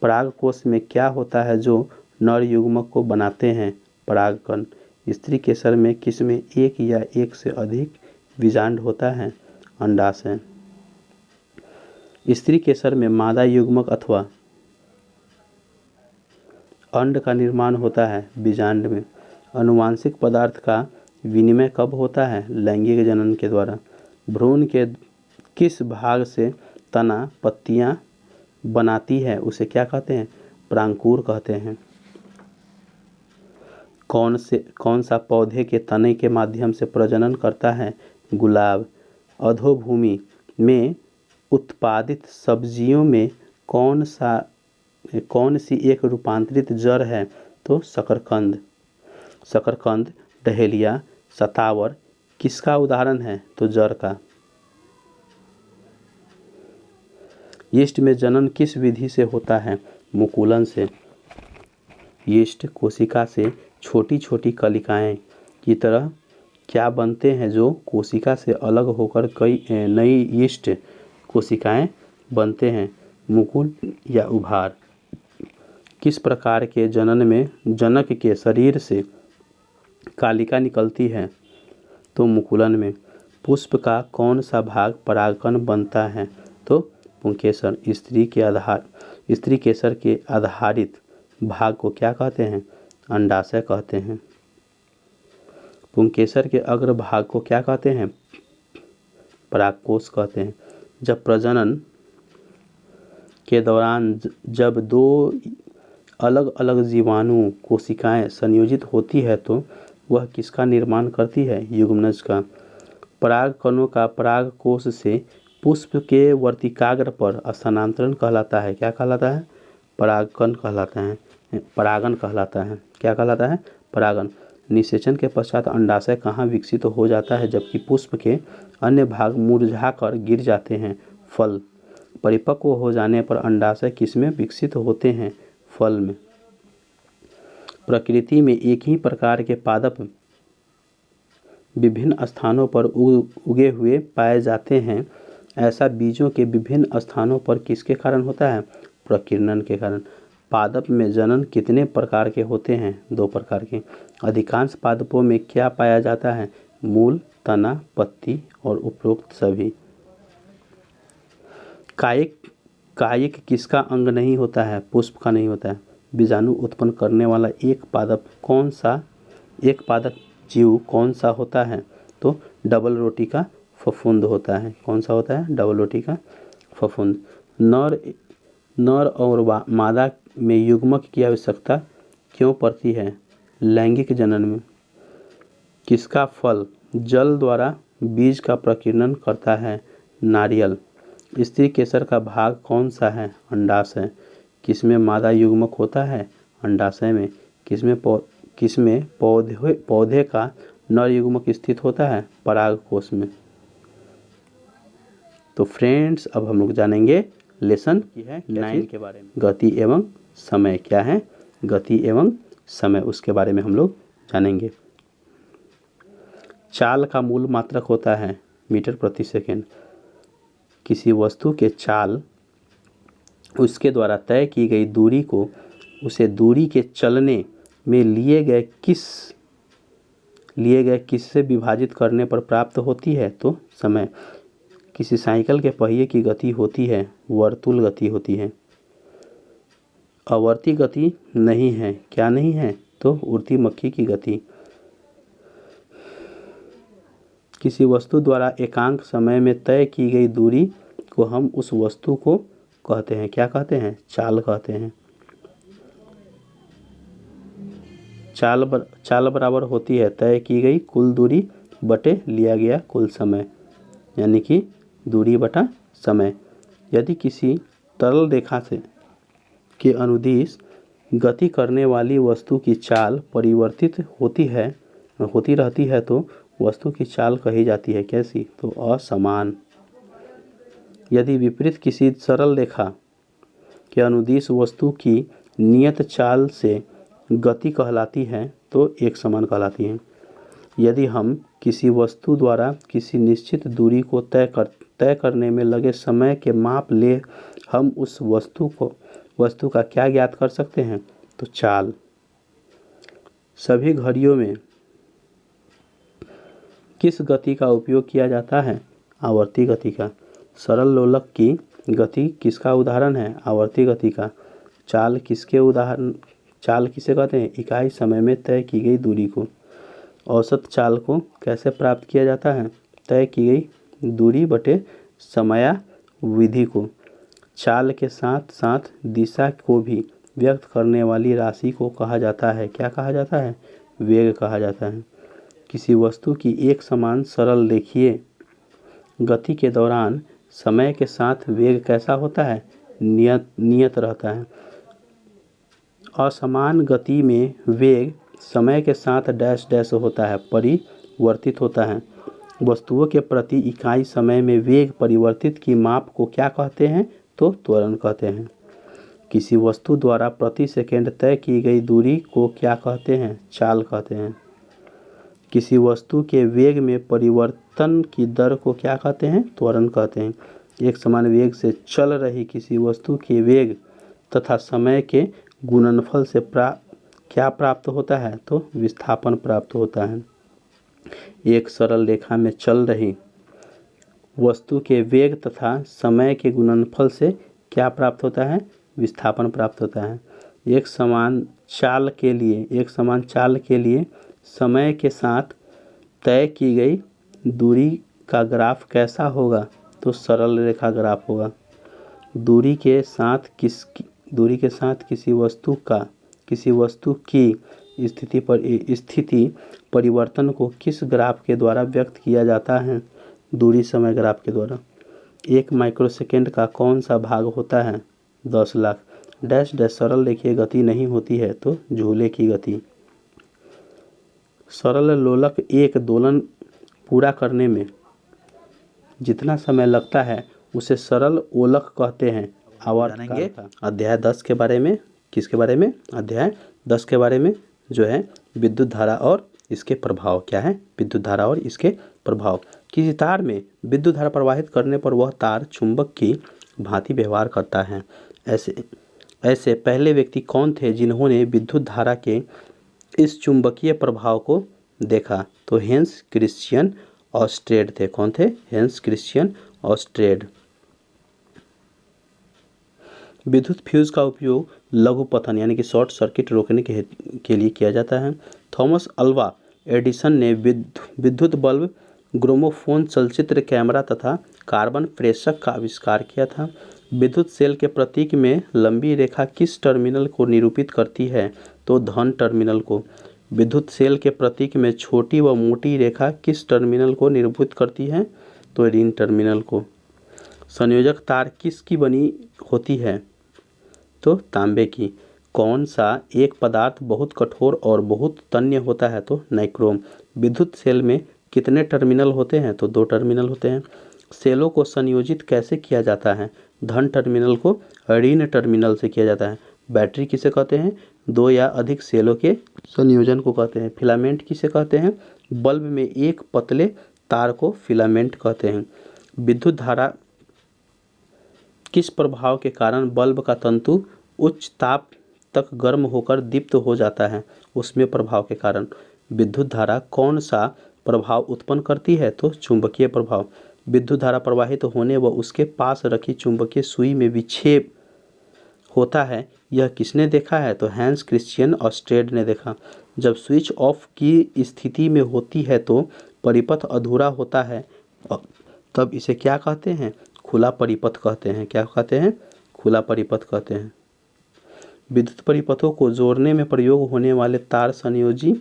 परागकोश में क्या होता है जो नर युग्मक को बनाते हैं? परागकण। स्त्री केसर में किसमें एक या एक से अधिक बीजांड होता है? अंडाशय। स्त्री केसर में मादा युग्मक अथवा अंड का निर्माण होता है बीजांड में। अनुवांशिक पदार्थ का विनिमय कब होता है? लैंगिक जनन के द्वारा। भ्रूण के किस भाग से तना पत्तियां बनाती है उसे क्या कहते हैं? परागकूर कहते हैं। कौन सा पौधे के तने के माध्यम से प्रजनन करता है? गुलाब। अधोभूमि में उत्पादित सब्जियों में कौन सी एक रूपांतरित जड़ है? तो शकरकंद। शकरकंद, डहेलिया, शतावर किसका उदाहरण है? तो जड़ का। यीस्ट में जनन किस विधि से होता है? मुकुलन से। यीस्ट कोशिका से छोटी छोटी कलिकाएं की तरह क्या बनते हैं जो कोशिका से अलग होकर कई नई यीस्ट कोशिकाएं बनते हैं? मुकुल या उभार। किस प्रकार के जनन में जनक के शरीर से कालिका निकलती है? तो मुकुलन में। पुष्प का कौन सा भाग परागकण बनता है? तो पुंकेसर। स्त्री केसर के आधारित भाग को क्या कहते हैं? अंडाशय कहते हैं। पुंकेसर के अग्र भाग को क्या कहते हैं? परागकोश कहते हैं। जब प्रजनन के दौरान जब दो अलग अलग जीवाणु कोशिकाएं संयोजित होती है तो वह किसका निर्माण करती है? युग्मनज का। परागकणों का परागकोश से पुष्प के वर्तिकाग्र पर स्थानांतरण कहलाता है। क्या कहलाता है? परागकण कहलाता है। परागन कहलाता है। क्या कहलाता है? परागन। निषेचन के पश्चात अंडाशय कहाँ विकसित हो जाता है जबकि पुष्प के अन्य भाग मुरझाकर गिर जाते हैं? फल। परिपक्व हो जाने पर अंडाशय किसमें विकसित होते हैं? फल में। प्रकृति में एक ही प्रकार के पादप विभिन्न स्थानों पर उगे हुए पाए जाते हैं। ऐसा बीजों के विभिन्न स्थानों पर किसके कारण होता है? प्रकीर्णन के कारण। पादप में जनन कितने प्रकार के होते हैं? 2 प्रकार के। अधिकांश पादपों में क्या पाया जाता है? मूल, तना, पत्ती और उपरोक्त सभी। कायिक किसका अंग नहीं होता है? पुष्प का नहीं होता है। बीजाणु उत्पन्न करने वाला एक पादप जीव कौन सा होता है? तो डबल रोटी का फफूंद होता है। कौन सा होता है? डबल रोटी का फफूंद। नर और मादा में युग्मक की आवश्यकता क्यों पड़ती है? लैंगिक जनन में। किसका फल जल द्वारा बीज का प्रकीर्णन करता है? नारियल। स्त्री केसर का भाग कौन सा है? अंडाशय। किसमें मादा युग्मक होता है? अंडाशय में। किसमें पौधे का नर युग्मक स्थित होता है? परागकोश में। तो फ्रेंड्स, अब हम लोग जानेंगे लेसन 9 के बारे में। गति एवं समय क्या है? गति एवं समय, उसके बारे में हम लोग जानेंगे। चाल का मूल मात्रक होता है मीटर प्रति सेकेंड। किसी वस्तु के चाल उसके द्वारा तय की गई दूरी को उसे दूरी के चलने में लिए गए किस से विभाजित करने पर प्राप्त होती है? तो समय। किसी साइकिल के पहिए की गति होती है वर्तुल गति होती है। आवर्ती गति नहीं है। क्या नहीं है? तो उड़ती मक्खी की गति। किसी वस्तु द्वारा एकांक समय में तय की गई दूरी को हम उस वस्तु को कहते हैं, क्या कहते हैं? चाल कहते हैं। चाल बराबर होती है तय की गई कुल दूरी बटे लिया गया कुल समय, यानी कि दूरी बटा समय। यदि किसी तरल रेखा से के अनुदिश गति करने वाली वस्तु की चाल परिवर्तित होती रहती है तो वस्तु की चाल कही जाती है कैसी? तो असमान। यदि विपरीत किसी सरल रेखा के अनुदिश वस्तु की नियत चाल से गति कहलाती है तो एक समान कहलाती है। यदि हम किसी वस्तु द्वारा किसी निश्चित दूरी को तय करने में लगे समय के माप ले हम उस वस्तु का क्या ज्ञात कर सकते हैं? तो चाल। सभी घड़ियों में किस गति का उपयोग किया जाता है? आवर्ती गति का। सरल लोलक की गति किसका उदाहरण है? आवर्ती गति का। चाल किसे कहते हैं? इकाई समय में तय की गई दूरी को। औसत चाल को कैसे प्राप्त किया जाता है? तय की गई दूरी बटे समयावधि को चाल के साथ साथ दिशा को भी व्यक्त करने वाली राशि को कहा जाता है। क्या कहा जाता है? वेग कहा जाता है। किसी वस्तु की एक समान सरल रेखीय गति के दौरान समय के साथ वेग कैसा होता है? नियत रहता है। असमान गति में वेग समय के साथ डैश डैश होता है, परिवर्तित होता है। वस्तुओं के प्रति इकाई समय में वेग परिवर्तित की माप को क्या कहते हैं? तो त्वरण कहते हैं। किसी वस्तु द्वारा प्रति सेकंड तय की गई दूरी को क्या कहते हैं? चाल कहते हैं। किसी वस्तु के वेग में परिवर्तन की दर को क्या कहते हैं? त्वरण कहते हैं। एक समान वेग से चल रही किसी वस्तु के वेग तथा समय के गुणनफल से क्या प्राप्त होता है? तो विस्थापन प्राप्त होता है। एक सरल रेखा में चल रही वस्तु के वेग तथा समय के गुणनफल से क्या प्राप्त होता है? विस्थापन प्राप्त होता है। एक समान चाल के लिए समय के साथ तय की गई दूरी का ग्राफ कैसा होगा? तो सरल रेखा ग्राफ होगा। दूरी के साथ किसी वस्तु की स्थिति परिवर्तन को किस ग्राफ के द्वारा व्यक्त किया जाता है? दूरी समय ग्राफ के द्वारा। 1 माइक्रोसेकंड का कौन सा भाग होता है? 10 लाख। डैश डैश सरल रेखीय गति नहीं होती है, तो झूले की गति। सरल लोलक एक दोलन पूरा करने में जितना समय लगता है उसे सरल ओलक कहते हैं। जानेंगे अध्याय 10 के बारे में। किसके बारे में? अध्याय 10 के बारे में, जो है विद्युत धारा और इसके प्रभाव। क्या है? विद्युत धारा और इसके प्रभाव। किसी तार में विद्युत धारा प्रवाहित करने पर वह तार चुंबक की भांति व्यवहार करता है। ऐसे पहले व्यक्ति कौन थे जिन्होंने विद्युत धारा के इस चुंबकीय प्रभाव को देखा? तो हेंस क्रिश्चियन ऑस्टेड थे। कौन थे? Hence Christian Oersted. विद्युत फ्यूज का उपयोग लघुपतन यानी कि शॉर्ट सर्किट रोकने के लिए किया जाता है। थॉमस अल्वा एडिसन ने विद्युत बल्ब, ग्रामोफोन, चलचित्र कैमरा तथा कार्बन प्रेषक का आविष्कार किया था। विद्युत सेल के प्रतीक में लंबी रेखा किस टर्मिनल को निरूपित करती है? तो धन टर्मिनल को। विद्युत सेल के प्रतीक में छोटी व मोटी रेखा किस टर्मिनल को निरूपित करती है? तो ऋण टर्मिनल को। संयोजक तार किसकी बनी होती है? तो तांबे की। कौन सा एक पदार्थ बहुत कठोर और बहुत तन्य होता है? तो नाइक्रोम। विद्युत सेल में कितने टर्मिनल होते हैं? तो 2 टर्मिनल होते हैं। सेलों को संयोजित कैसे किया जाता है? धन टर्मिनल को ऋण टर्मिनल से किया जाता है। बैटरी किसे कहते हैं? 2 या अधिक सेलों के संयोजन को कहते हैं। फिलामेंट किसे कहते हैं? बल्ब में एक पतले तार को फिलामेंट कहते हैं। विद्युत धारा किस प्रभाव के कारण बल्ब का तंतु उच्च ताप तक गर्म होकर दीप्त हो जाता है? उसमें प्रभाव के कारण। विद्युत धारा कौन सा प्रभाव उत्पन्न करती है? तो चुंबकीय प्रभाव। विद्युत धारा प्रवाहित होने व उसके पास रखी चुंबकीय सुई में विक्षेप होता है, यह किसने देखा है? तो हैंस क्रिश्चियन ऑस्टेड ने देखा। जब स्विच ऑफ की स्थिति में होती है तो परिपथ अधूरा होता है, तब इसे क्या कहते हैं? खुला परिपथ कहते हैं। क्या कहते हैं? खुला परिपथ कहते हैं। विद्युत परिपथों को जोड़ने में प्रयोग होने वाले तार संयोजी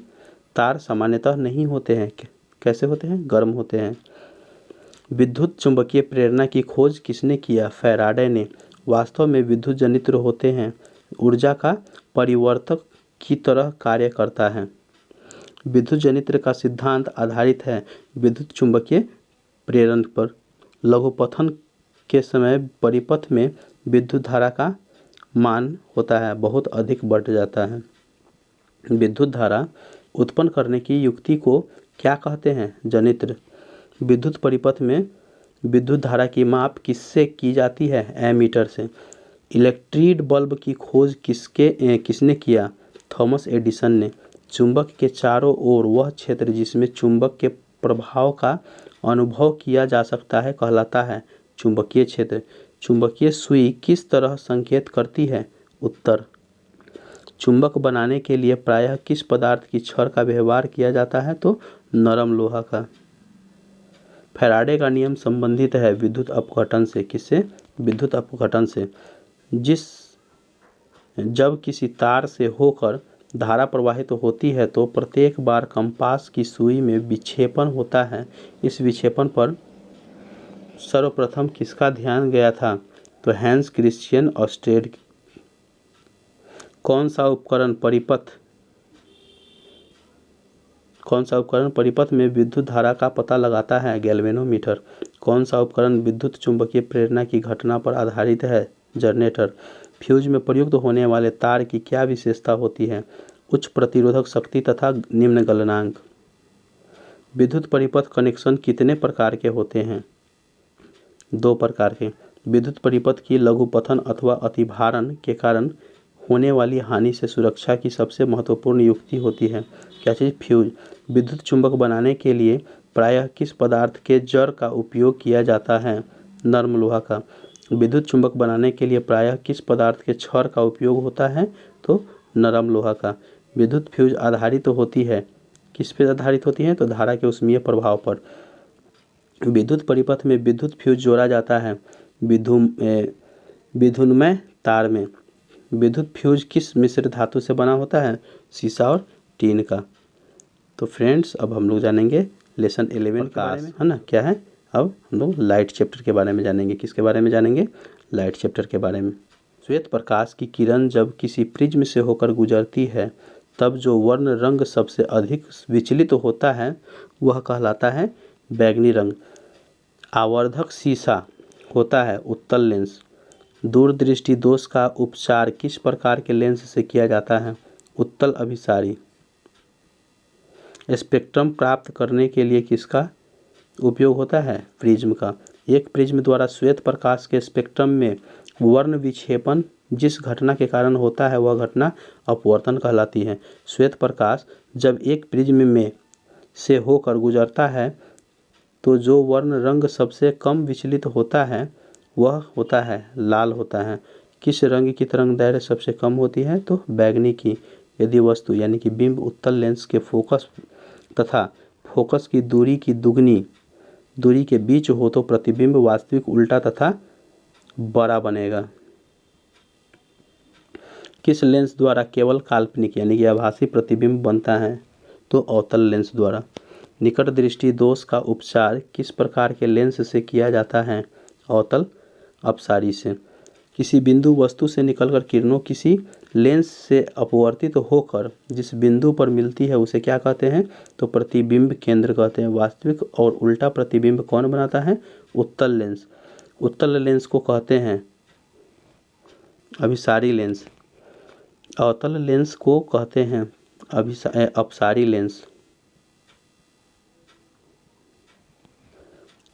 तार सामान्यतः नहीं होते हैं। कैसे होते हैं? गर्म होते हैं। विद्युत चुंबकीय प्रेरणा की खोज किसने किया? फैराडे ने। वास्तव में विद्युत जनित्र होते हैं, ऊर्जा का परिवर्तक की तरह कार्य करता है। विद्युत जनित्र का सिद्धांत आधारित है विद्युत चुंबकीय प्रेरण पर। लघुपथन के समय परिपथ में विद्युत धारा का मान होता है बहुत अधिक बढ़ जाता है। विद्युत धारा उत्पन्न करने की युक्ति को क्या कहते हैं? जनित्र। विद्युत परिपथ में विद्युत धारा की माप किससे की जाती है? एमीटर से। इलेक्ट्रिक बल्ब की खोज किसने किया? थॉमस एडिसन ने। चुंबक के चारों ओर वह क्षेत्र जिसमें चुंबक के प्रभाव का अनुभव किया जा सकता है कहलाता है चुंबकीय क्षेत्र। चुंबकीय सुई किस तरह संकेत करती है? उत्तर। चुंबक बनाने के लिए प्रायः किस पदार्थ की छड़ का व्यवहार किया जाता है? तो नरम लोहा का। फैराडे का नियम संबंधित है विद्युत अपघटन से। किससे? विद्युत अपघटन से। जब किसी तार से होकर धारा प्रवाहित होती है तो प्रत्येक बार कंपास की सुई में विक्षेपण होता है। इस विक्षेपण पर सर्वप्रथम किसका ध्यान गया था? तो हैंस क्रिश्चियन ऑस्टेड। कौन सा उपकरण परिपथ में विद्युत धारा का पता लगाता है? गैल्वेनोमीटर। कौन सा उपकरण विद्युत चुंबकीय प्रेरणा की घटना पर आधारित है? जनरेटर। फ्यूज में प्रयुक्त होने वाले तार की क्या विशेषता होती है? उच्च प्रतिरोधक शक्ति तथा निम्न गलनांक। विद्युत परिपथ कनेक्शन कितने प्रकार के होते हैं? 2 प्रकार के। विद्युत परिपथ की लघुपथन अथवा अतिभारण के कारण होने वाली हानि से सुरक्षा की सबसे महत्वपूर्ण युक्ति होती है क्या चीज़? फ्यूज। विद्युत चुंबक बनाने के लिए प्रायः किस पदार्थ के जड़ का उपयोग किया जाता है? नरम लोहा का। विद्युत चुंबक बनाने के लिए प्रायः किस पदार्थ के छड़ का उपयोग होता है? तो नरम लोहा का। विद्युत फ्यूज आधारित होती है, किस पर आधारित होती है? तो धारा के ऊष्मीय प्रभाव पर। विद्युत परिपथ में विद्युत फ्यूज जोड़ा जाता है विद्युन्मय तार में। विद्युत फ्यूज किस मिश्र धातु से बना होता है? शीशा और टीन का। तो फ्रेंड्स, अब हम लोग जानेंगे लेसन 11 के बारे में, है ना, क्या है? अब हम लोग लाइट चैप्टर के बारे में जानेंगे। किसके बारे में जानेंगे? लाइट चैप्टर के बारे में। श्वेत प्रकाश की किरण जब किसी प्रिज्म से होकर गुजरती है तब जो वर्ण रंग सबसे अधिक विचलित होता है वह कहलाता है बैंगनी रंग। आवर्धक शीशा होता है उत्तल लेंस। दूरदृष्टि दोष का उपचार किस प्रकार के लेंस से किया जाता है? उत्तल अभिसारी। स्पेक्ट्रम प्राप्त करने के लिए किसका उपयोग होता है? प्रिज्म का। एक प्रिज्म द्वारा श्वेत प्रकाश के स्पेक्ट्रम में वर्ण विक्षेपण जिस घटना के कारण होता है वह घटना अपवर्तन कहलाती है। श्वेत प्रकाश जब एक प्रिज्म में से होकर गुजरता है तो जो वर्ण रंग सबसे कम विचलित होता है वह होता है लाल होता है। किस रंग की तरंगदैर्घ्य सबसे कम होती है? तो बैंगनी की। यदि वस्तु यानी कि बिंब उत्तल लेंस के फोकस तथा फोकस की दुगनी दूरी के बीच हो तो प्रतिबिंब वास्तविक उल्टा तथा बड़ा बनेगा। किस लेंस द्वारा केवल काल्पनिक यानी कि आभासी प्रतिबिंब बनता है? तो अवतल लेंस द्वारा। निकट दृष्टि दोष का उपचार किस प्रकार के लेंस से किया जाता है? अवतल अपसारी से। किसी बिंदु वस्तु से निकलकर किरणों किसी लेंस से अपवर्तित होकर जिस बिंदु पर मिलती है उसे क्या कहते हैं? तो प्रतिबिंब केंद्र कहते हैं। वास्तविक और उल्टा प्रतिबिंब कौन बनाता है? उत्तल लेंस। उत्तल लेंस को कहते हैं अभिसारी लेंस। अवतल लेंस को कहते हैं अपसारी लेंस।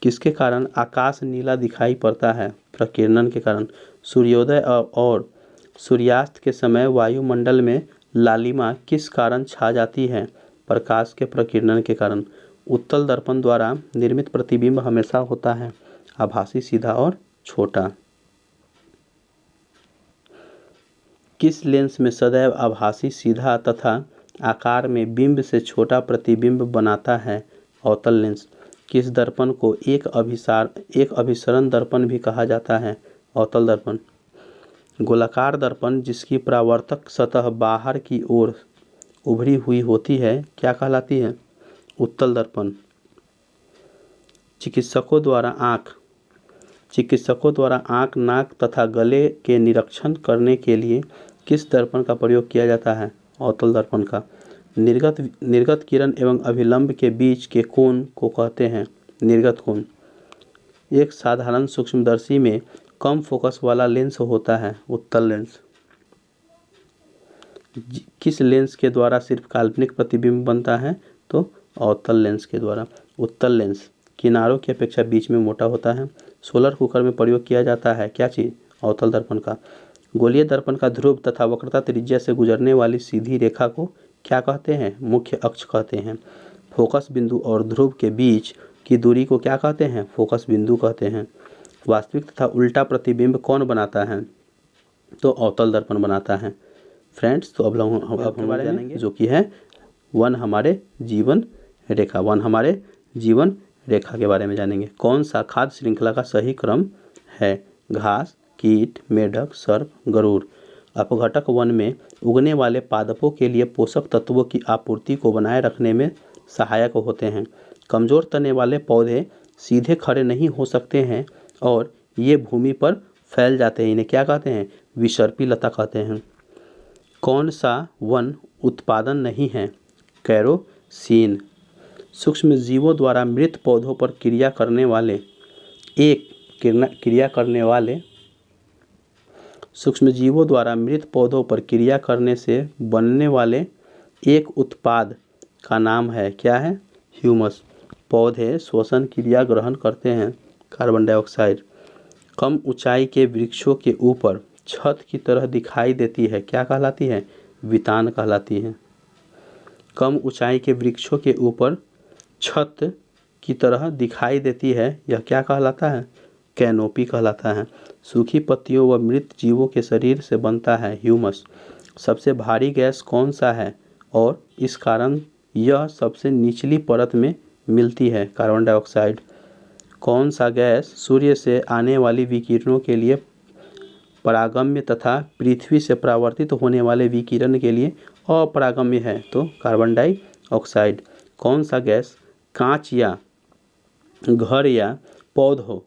किसके कारण आकाश नीला दिखाई पड़ता है? प्रकीर्णन के कारण। सूर्योदय और सूर्यास्त के समय वायुमंडल में लालिमा किस कारण छा जाती है? प्रकाश के प्रकीर्णन के कारण। उत्तल दर्पण द्वारा निर्मित प्रतिबिंब हमेशा होता है आभासी, सीधा और छोटा। किस लेंस में सदैव आभासी, सीधा तथा आकार में बिंब से छोटा प्रतिबिंब बनाता है? अवतल लेंस। किस दर्पण को एक अभिसरण दर्पण भी कहा जाता है? अवतल दर्पण। गोलाकार दर्पण जिसकी परावर्तक सतह बाहर की ओर उभरी हुई होती है क्या कहलाती है? उत्तल दर्पण। चिकित्सकों द्वारा आँख, नाक तथा गले के निरीक्षण करने के लिए किस दर्पण का प्रयोग किया जाता है? अवतल दर्पण का। निर्गत किरण एवं अभिलंब के बीच के कोण को कहते हैं निर्गत कोण। एक साधारण सूक्ष्मदर्शी में कम फोकस वाला लेंस होता है उत्तल लेंस। किस लेंस के द्वारा सिर्फ काल्पनिक प्रतिबिंब बनता है? तो अवतल लेंस के द्वारा। उत्तल लेंस किनारों की अपेक्षा बीच में मोटा होता है। सोलर कुकर में प्रयोग किया जाता है क्या चीज़? अवतल दर्पण का। गोलीय दर्पण का ध्रुव तथा वक्रता त्रिज्या से गुजरने वाली सीधी रेखा को क्या कहते हैं? मुख्य अक्ष कहते हैं। फोकस बिंदु और ध्रुव के बीच की दूरी को क्या कहते हैं? फोकस बिंदु कहते हैं। वास्तविक तथा उल्टा प्रतिबिंब कौन बनाता है? तो अवतल दर्पण बनाता है। फ्रेंड्स। तो अब हम जानेंगे जो कि है वन हमारे जीवन रेखा। वन हमारे जीवन रेखा के बारे में जानेंगे। कौन सा खाद्य श्रृंखला का सही क्रम है? घास, कीट, मेढक, सर्प, गरुड़। अपघटक वन में उगने वाले पादपों के लिए पोषक तत्वों की आपूर्ति को बनाए रखने में सहायक होते हैं। कमजोर तने वाले पौधे सीधे खड़े नहीं हो सकते हैं और ये भूमि पर फैल जाते हैं। इन्हें क्या कहते हैं? विसर्पी लता कहते हैं। कौन सा वन उत्पादन नहीं है? केरोसीन। सूक्ष्म जीवों द्वारा मृत पौधों पर क्रिया करने वाले सूक्ष्म जीवों द्वारा मृत पौधों पर क्रिया करने से बनने वाले एक उत्पाद का नाम है, क्या है? ह्यूमस। पौधे श्वसन क्रिया ग्रहण करते हैं, कार्बन डाइऑक्साइड। कम ऊंचाई के वृक्षों के ऊपर छत की तरह दिखाई देती है, क्या कहलाती है? वितान कहलाती है। कम ऊंचाई के वृक्षों के ऊपर छत की तरह दिखाई देती है, यह क्या कहलाता है? कैनोपी कहलाता है। सूखी पत्तियों व मृत जीवों के शरीर से बनता है ह्यूमस। सबसे भारी गैस कौन सा है और इस कारण यह सबसे निचली परत में मिलती है? Carbon dioxide. कौन सा गैस सूर्य से आने वाली विकिरणों के लिए परागम्य तथा पृथ्वी से परावर्तित होने वाले विकिरण के लिए अपरागम्य है? तो कार्बन डाइऑक्साइड। कौन सा गैस कांच या घर या पौधों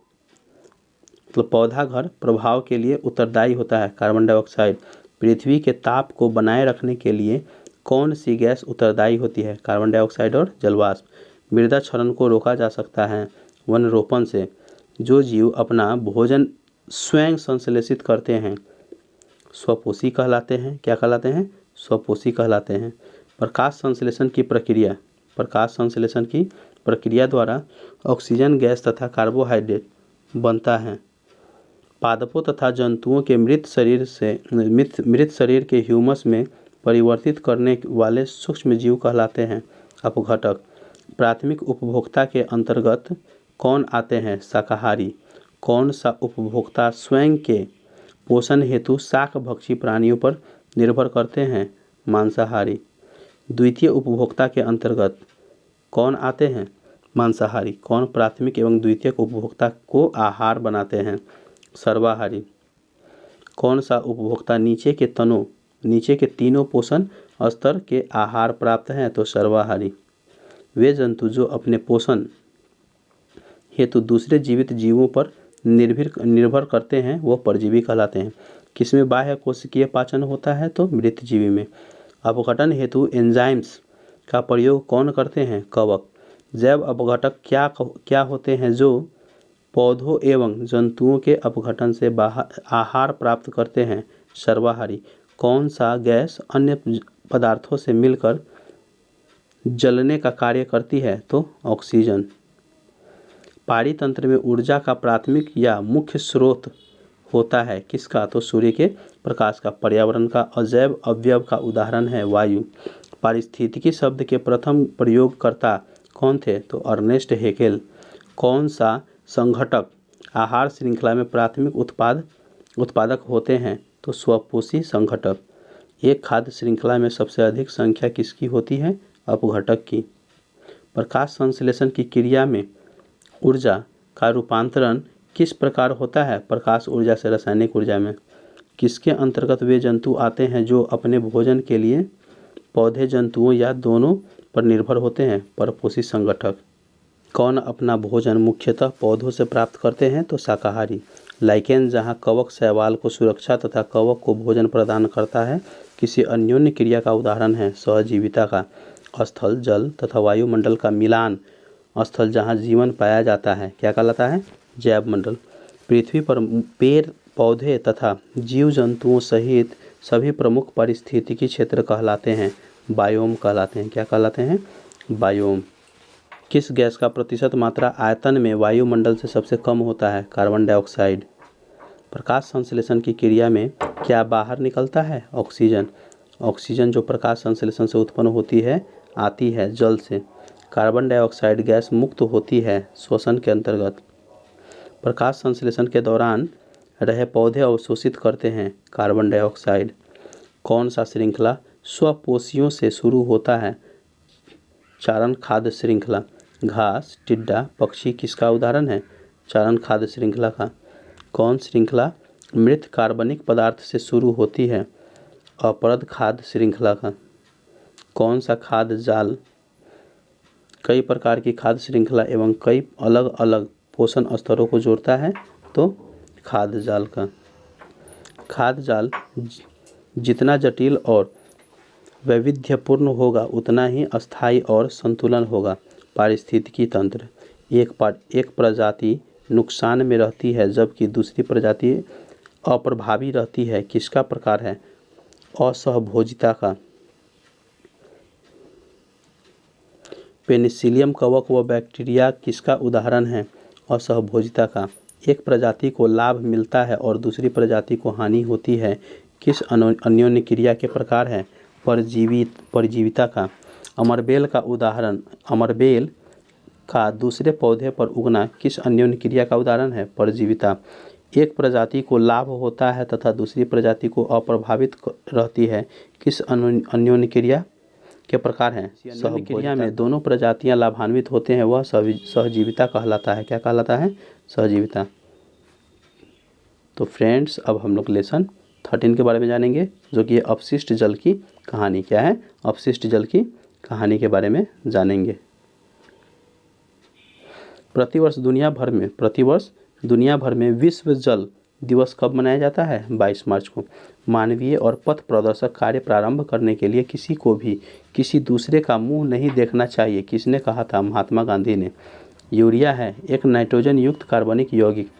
मतलब पौधा घर प्रभाव के लिए उत्तरदायी होता है? Carbon dioxide. पृथ्वी के ताप को बनाए रखने के लिए कौन सी गैस उत्तरदायी होती है? कार्बन डाइऑक्साइड और जलवाष्प। मृदा क्षरण को रोका जा सकता है वन रोपण से। जो जीव अपना भोजन स्वयं संश्लेषित करते हैं स्वपोषी कहलाते हैं, क्या कहलाते हैं? स्वपोषी कहलाते हैं। प्रकाश संश्लेषण की प्रक्रिया द्वारा ऑक्सीजन गैस तथा कार्बोहाइड्रेट बनता है। पादपों तथा जंतुओं के मृत शरीर के ह्यूमस में परिवर्तित करने वाले सूक्ष्म जीव कहलाते हैं अपघटक। प्राथमिक उपभोक्ता के अंतर्गत कौन आते हैं? शाकाहारी। कौन सा उपभोक्ता स्वयं के पोषण हेतु शाक भक्षी प्राणियों पर निर्भर करते हैं? मांसाहारी। द्वितीय उपभोक्ता के अंतर्गत कौन आते हैं? मांसाहारी। कौन प्राथमिक एवं द्वितीयक उपभोक्ता को आहार बनाते हैं? सर्वाहारी। कौन सा उपभोक्ता नीचे के तीनों पोषण स्तर के आहार प्राप्त हैं? तो सर्वाहारी। वे जंतु जो अपने पोषण हेतु दूसरे जीवित जीवों पर निर्भर करते हैं वो परजीवी कहलाते हैं। किसमें बाह्य कोशिकीय पाचन होता है? तो मृत जीवी में। अपघटन हेतु एंजाइम्स का प्रयोग कौन करते हैं? कवक। जैव अपघटक क्या होते हैं जो पौधों एवं जंतुओं के अपघटन से आहार प्राप्त करते हैं? सर्वाहारी। कौन सा गैस अन्य पदार्थों से मिलकर जलने का कार्य करती है? तो ऑक्सीजन। पारितंत्र में ऊर्जा का प्राथमिक या मुख्य स्रोत होता है किसका? तो सूर्य के प्रकाश का। पर्यावरण का अजैव अवयव का उदाहरण है वायु। पारिस्थितिकी शब्द के प्रथम प्रयोगकर्ता कौन थे? तो अर्नेस्ट हेकेल। कौन सा संघटक आहार श्रृंखला में प्राथमिक उत्पादक होते हैं? तो स्वपोषी संघटक। एक खाद्य श्रृंखला में सबसे अधिक संख्या किसकी होती है? अपघटक की। प्रकाश संश्लेषण की क्रिया में ऊर्जा का रूपांतरण किस प्रकार होता है? प्रकाश ऊर्जा से रासायनिक ऊर्जा में। किसके अंतर्गत वे जंतु आते हैं जो अपने भोजन के लिए पौधे जंतुओं या दोनों पर निर्भर होते हैं? परपोषी संगठक। कौन अपना भोजन मुख्यतः पौधों से प्राप्त करते हैं? तो शाकाहारी। लाइकेन जहाँ कवक शैवाल को सुरक्षा तथा कवक को भोजन प्रदान करता है किसी अन्योन्य क्रिया का उदाहरण है सहजीविता का। स्थल, जल तथा वायुमंडल का मिलान स्थल जहाँ जीवन पाया जाता है क्या कहलाता है? जैव मंडल। पृथ्वी पर पेड़ पौधे तथा जीव जंतुओं सहित सभी प्रमुख पारिस्थितिकी क्षेत्र कहलाते हैं बायोम कहलाते हैं। क्या कहलाते हैं? बायोम। किस गैस का प्रतिशत मात्रा आयतन में वायुमंडल से सबसे कम होता है? Carbon dioxide. प्रकाश संश्लेषण की क्रिया में क्या बाहर निकलता है? ऑक्सीजन। ऑक्सीजन जो प्रकाश संश्लेषण से उत्पन्न होती है आती है जल से। कार्बन डाइऑक्साइड गैस मुक्त होती है श्वसन के अंतर्गत। प्रकाश संश्लेषण के दौरान रहे पौधे अवशोषित करते हैं कार्बन डाइऑक्साइड। कौन सा श्रृंखला स्वपोषियों से शुरू होता है? चारण खाद्य श्रृंखला। घास, टिड्डा, पक्षी किसका उदाहरण है? चारण खाद्य श्रृंखला का। कौन श्रृंखला मृत कार्बनिक पदार्थ से शुरू होती है? अपरद खाद्य श्रृंखला का। कौन सा खाद्य जाल कई प्रकार की खाद्य श्रृंखला एवं कई अलग अलग पोषण स्तरों को जोड़ता है? तो खाद्य जाल का। खाद्य जाल जितना जटिल और वैविध्यपूर्ण होगा उतना ही अस्थायी और संतुलन होगा। पारिस्थितिकी तंत्र। एक प्रजाति नुकसान में रहती है जबकि दूसरी प्रजाति अप्रभावी रहती है, किसका प्रकार है? असहभोजिता का। पेनिसिलियम कवक व बैक्टीरिया किसका उदाहरण है? असहभोजिता का। एक प्रजाति को लाभ मिलता है और दूसरी प्रजाति को हानि होती है, किस अन्योन्य क्रिया के प्रकार है? परजीविता का। अमरबेल का उदाहरण। अमरबेल का दूसरे पौधे पर उगना किस अन्योन्य क्रिया का उदाहरण है? परजीविता। एक प्रजाति को लाभ होता है तथा दूसरी प्रजाति को अप्रभावित रहती है, किस अन्योन्य क्रिया के प्रकार हैं? अन्योन्य क्रिया में दोनों प्रजातियां लाभान्वित होते हैं, वह सहजीविता कहलाता है। क्या कहलाता है? सहजीविता। तो फ्रेंड्स, अब हम लोग लेसन 13 के बारे में जानेंगे, जो कि अपशिष्ट जल की कहानी। क्या है? अपशिष्ट जल की कहानी के बारे में जानेंगे। प्रतिवर्ष दुनिया भर में विश्व जल दिवस कब मनाया जाता है? 22 मार्च को। मानवीय और पथ प्रदर्शक कार्य प्रारंभ करने के लिए किसी को भी किसी दूसरे का मुंह नहीं देखना चाहिए, किसने कहा था? महात्मा गांधी ने। यूरिया है एक नाइट्रोजन युक्त कार्बनिक यौगिक।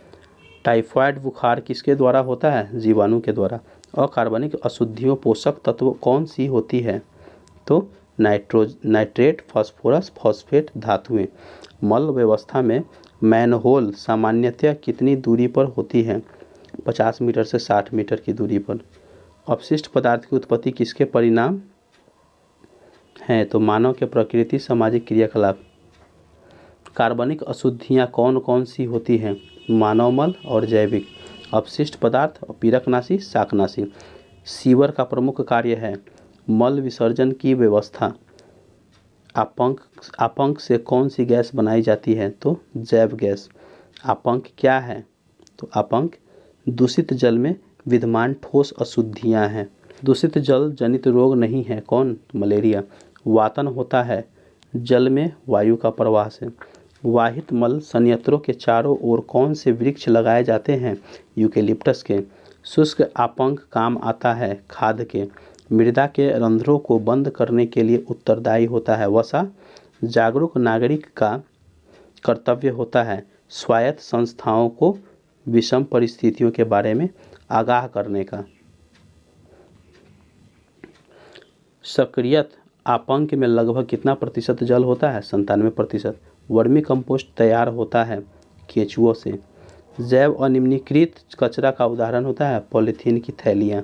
टाइफाइड बुखार किसके द्वारा होता है? जीवाणु के द्वारा। अकार्बनिक अशुद्धियों पोषक तत्व कौन सी होती है? तो नाइट्रेट, फास्फोरस, फॉस्फेट धातुएं। मल व्यवस्था में मैनहोल सामान्यतः कितनी दूरी पर होती है? 50 मीटर से 60 मीटर की दूरी पर। अपशिष्ट पदार्थ की उत्पत्ति किसके परिणाम है? तो मानव के प्रकृति, सामाजिक क्रियाकलाप। कार्बनिक अशुद्धियाँ कौन कौन सी होती हैं? मानव मल और जैविक। अपशिष्ट पदार्थ पीरकनाशी, शाकनाशी। सीवर का प्रमुख कार्य है मल विसर्जन की व्यवस्था। आपंक से कौन सी गैस बनाई जाती है? तो जैव गैस। आपंक क्या है? तो आपंक दूषित जल में विद्यमान ठोस अशुद्धियां हैं। दूषित जल जनित रोग नहीं है, कौन? मलेरिया। वातन होता है जल में वायु का प्रवाह से। वाहित मल संयंत्रों के चारों ओर कौन से वृक्ष लगाए जाते हैं? यूकेलिप्टस के। शुष्क आपंक काम आता है खाद के। मृदा के रंध्रों को बंद करने के लिए उत्तरदायी होता है वसा। जागरूक नागरिक का कर्तव्य होता है स्वायत्त संस्थाओं को विषम परिस्थितियों के बारे में आगाह करने का। सक्रियत आपंक में लगभग कितना प्रतिशत जल होता है? 97%। वर्मी कंपोस्ट तैयार होता है केचुओं से। जैव अनिम्नीकृत कचरा का उदाहरण होता है पॉलीथीन की थैलियाँ।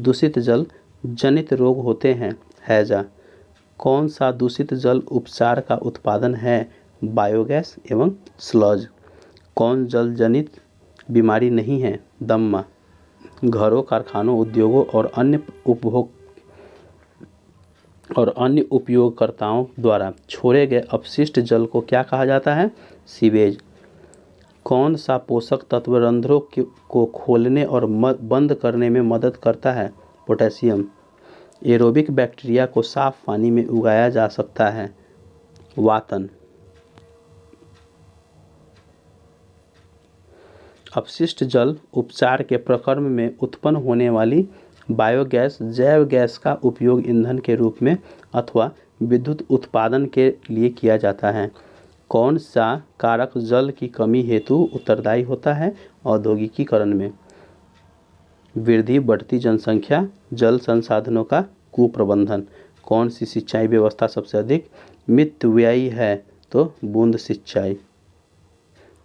दूषित जल जनित रोग होते हैं हैजा। कौन सा दूषित जल उपचार का उत्पादन है? बायोगैस एवं स्लज। कौन जल जनित बीमारी नहीं है? दम्मा। घरों, कारखानों, उद्योगों और अन्य उपयोगकर्ताओं द्वारा छोड़े गए अपशिष्ट जल को क्या कहा जाता है? सीवेज। कौन सा पोषक तत्व रंध्रों को खोलने और बंद करने में मदद करता है? पोटेशियम। एरोबिक बैक्टीरिया को साफ पानी में उगाया जा सकता है वातन। अपशिष्ट जल उपचार के प्रक्रम में उत्पन्न होने वाली बायोगैस जैव गैस का उपयोग ईंधन के रूप में अथवा विद्युत उत्पादन के लिए किया जाता है। कौन सा कारक जल की कमी हेतु उत्तरदायी होता है? औद्योगिकीकरण में। वृद्धि, बढ़ती जनसंख्या, जल संसाधनों का कुप्रबंधन। कौन सी सिंचाई व्यवस्था सबसे अधिक मितव्ययी है? तो बूंद सिंचाई।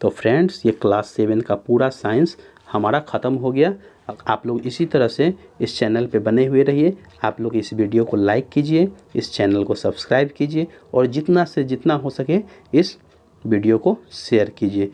तो फ्रेंड्स, ये क्लास 7 का पूरा साइंस हमारा ख़त्म हो गया। आप लोग इसी तरह से इस चैनल पे बने हुए रहिए। आप लोग इस वीडियो को लाइक कीजिए, इस चैनल को सब्सक्राइब कीजिए और जितना से जितना हो सके इस वीडियो को शेयर कीजिए।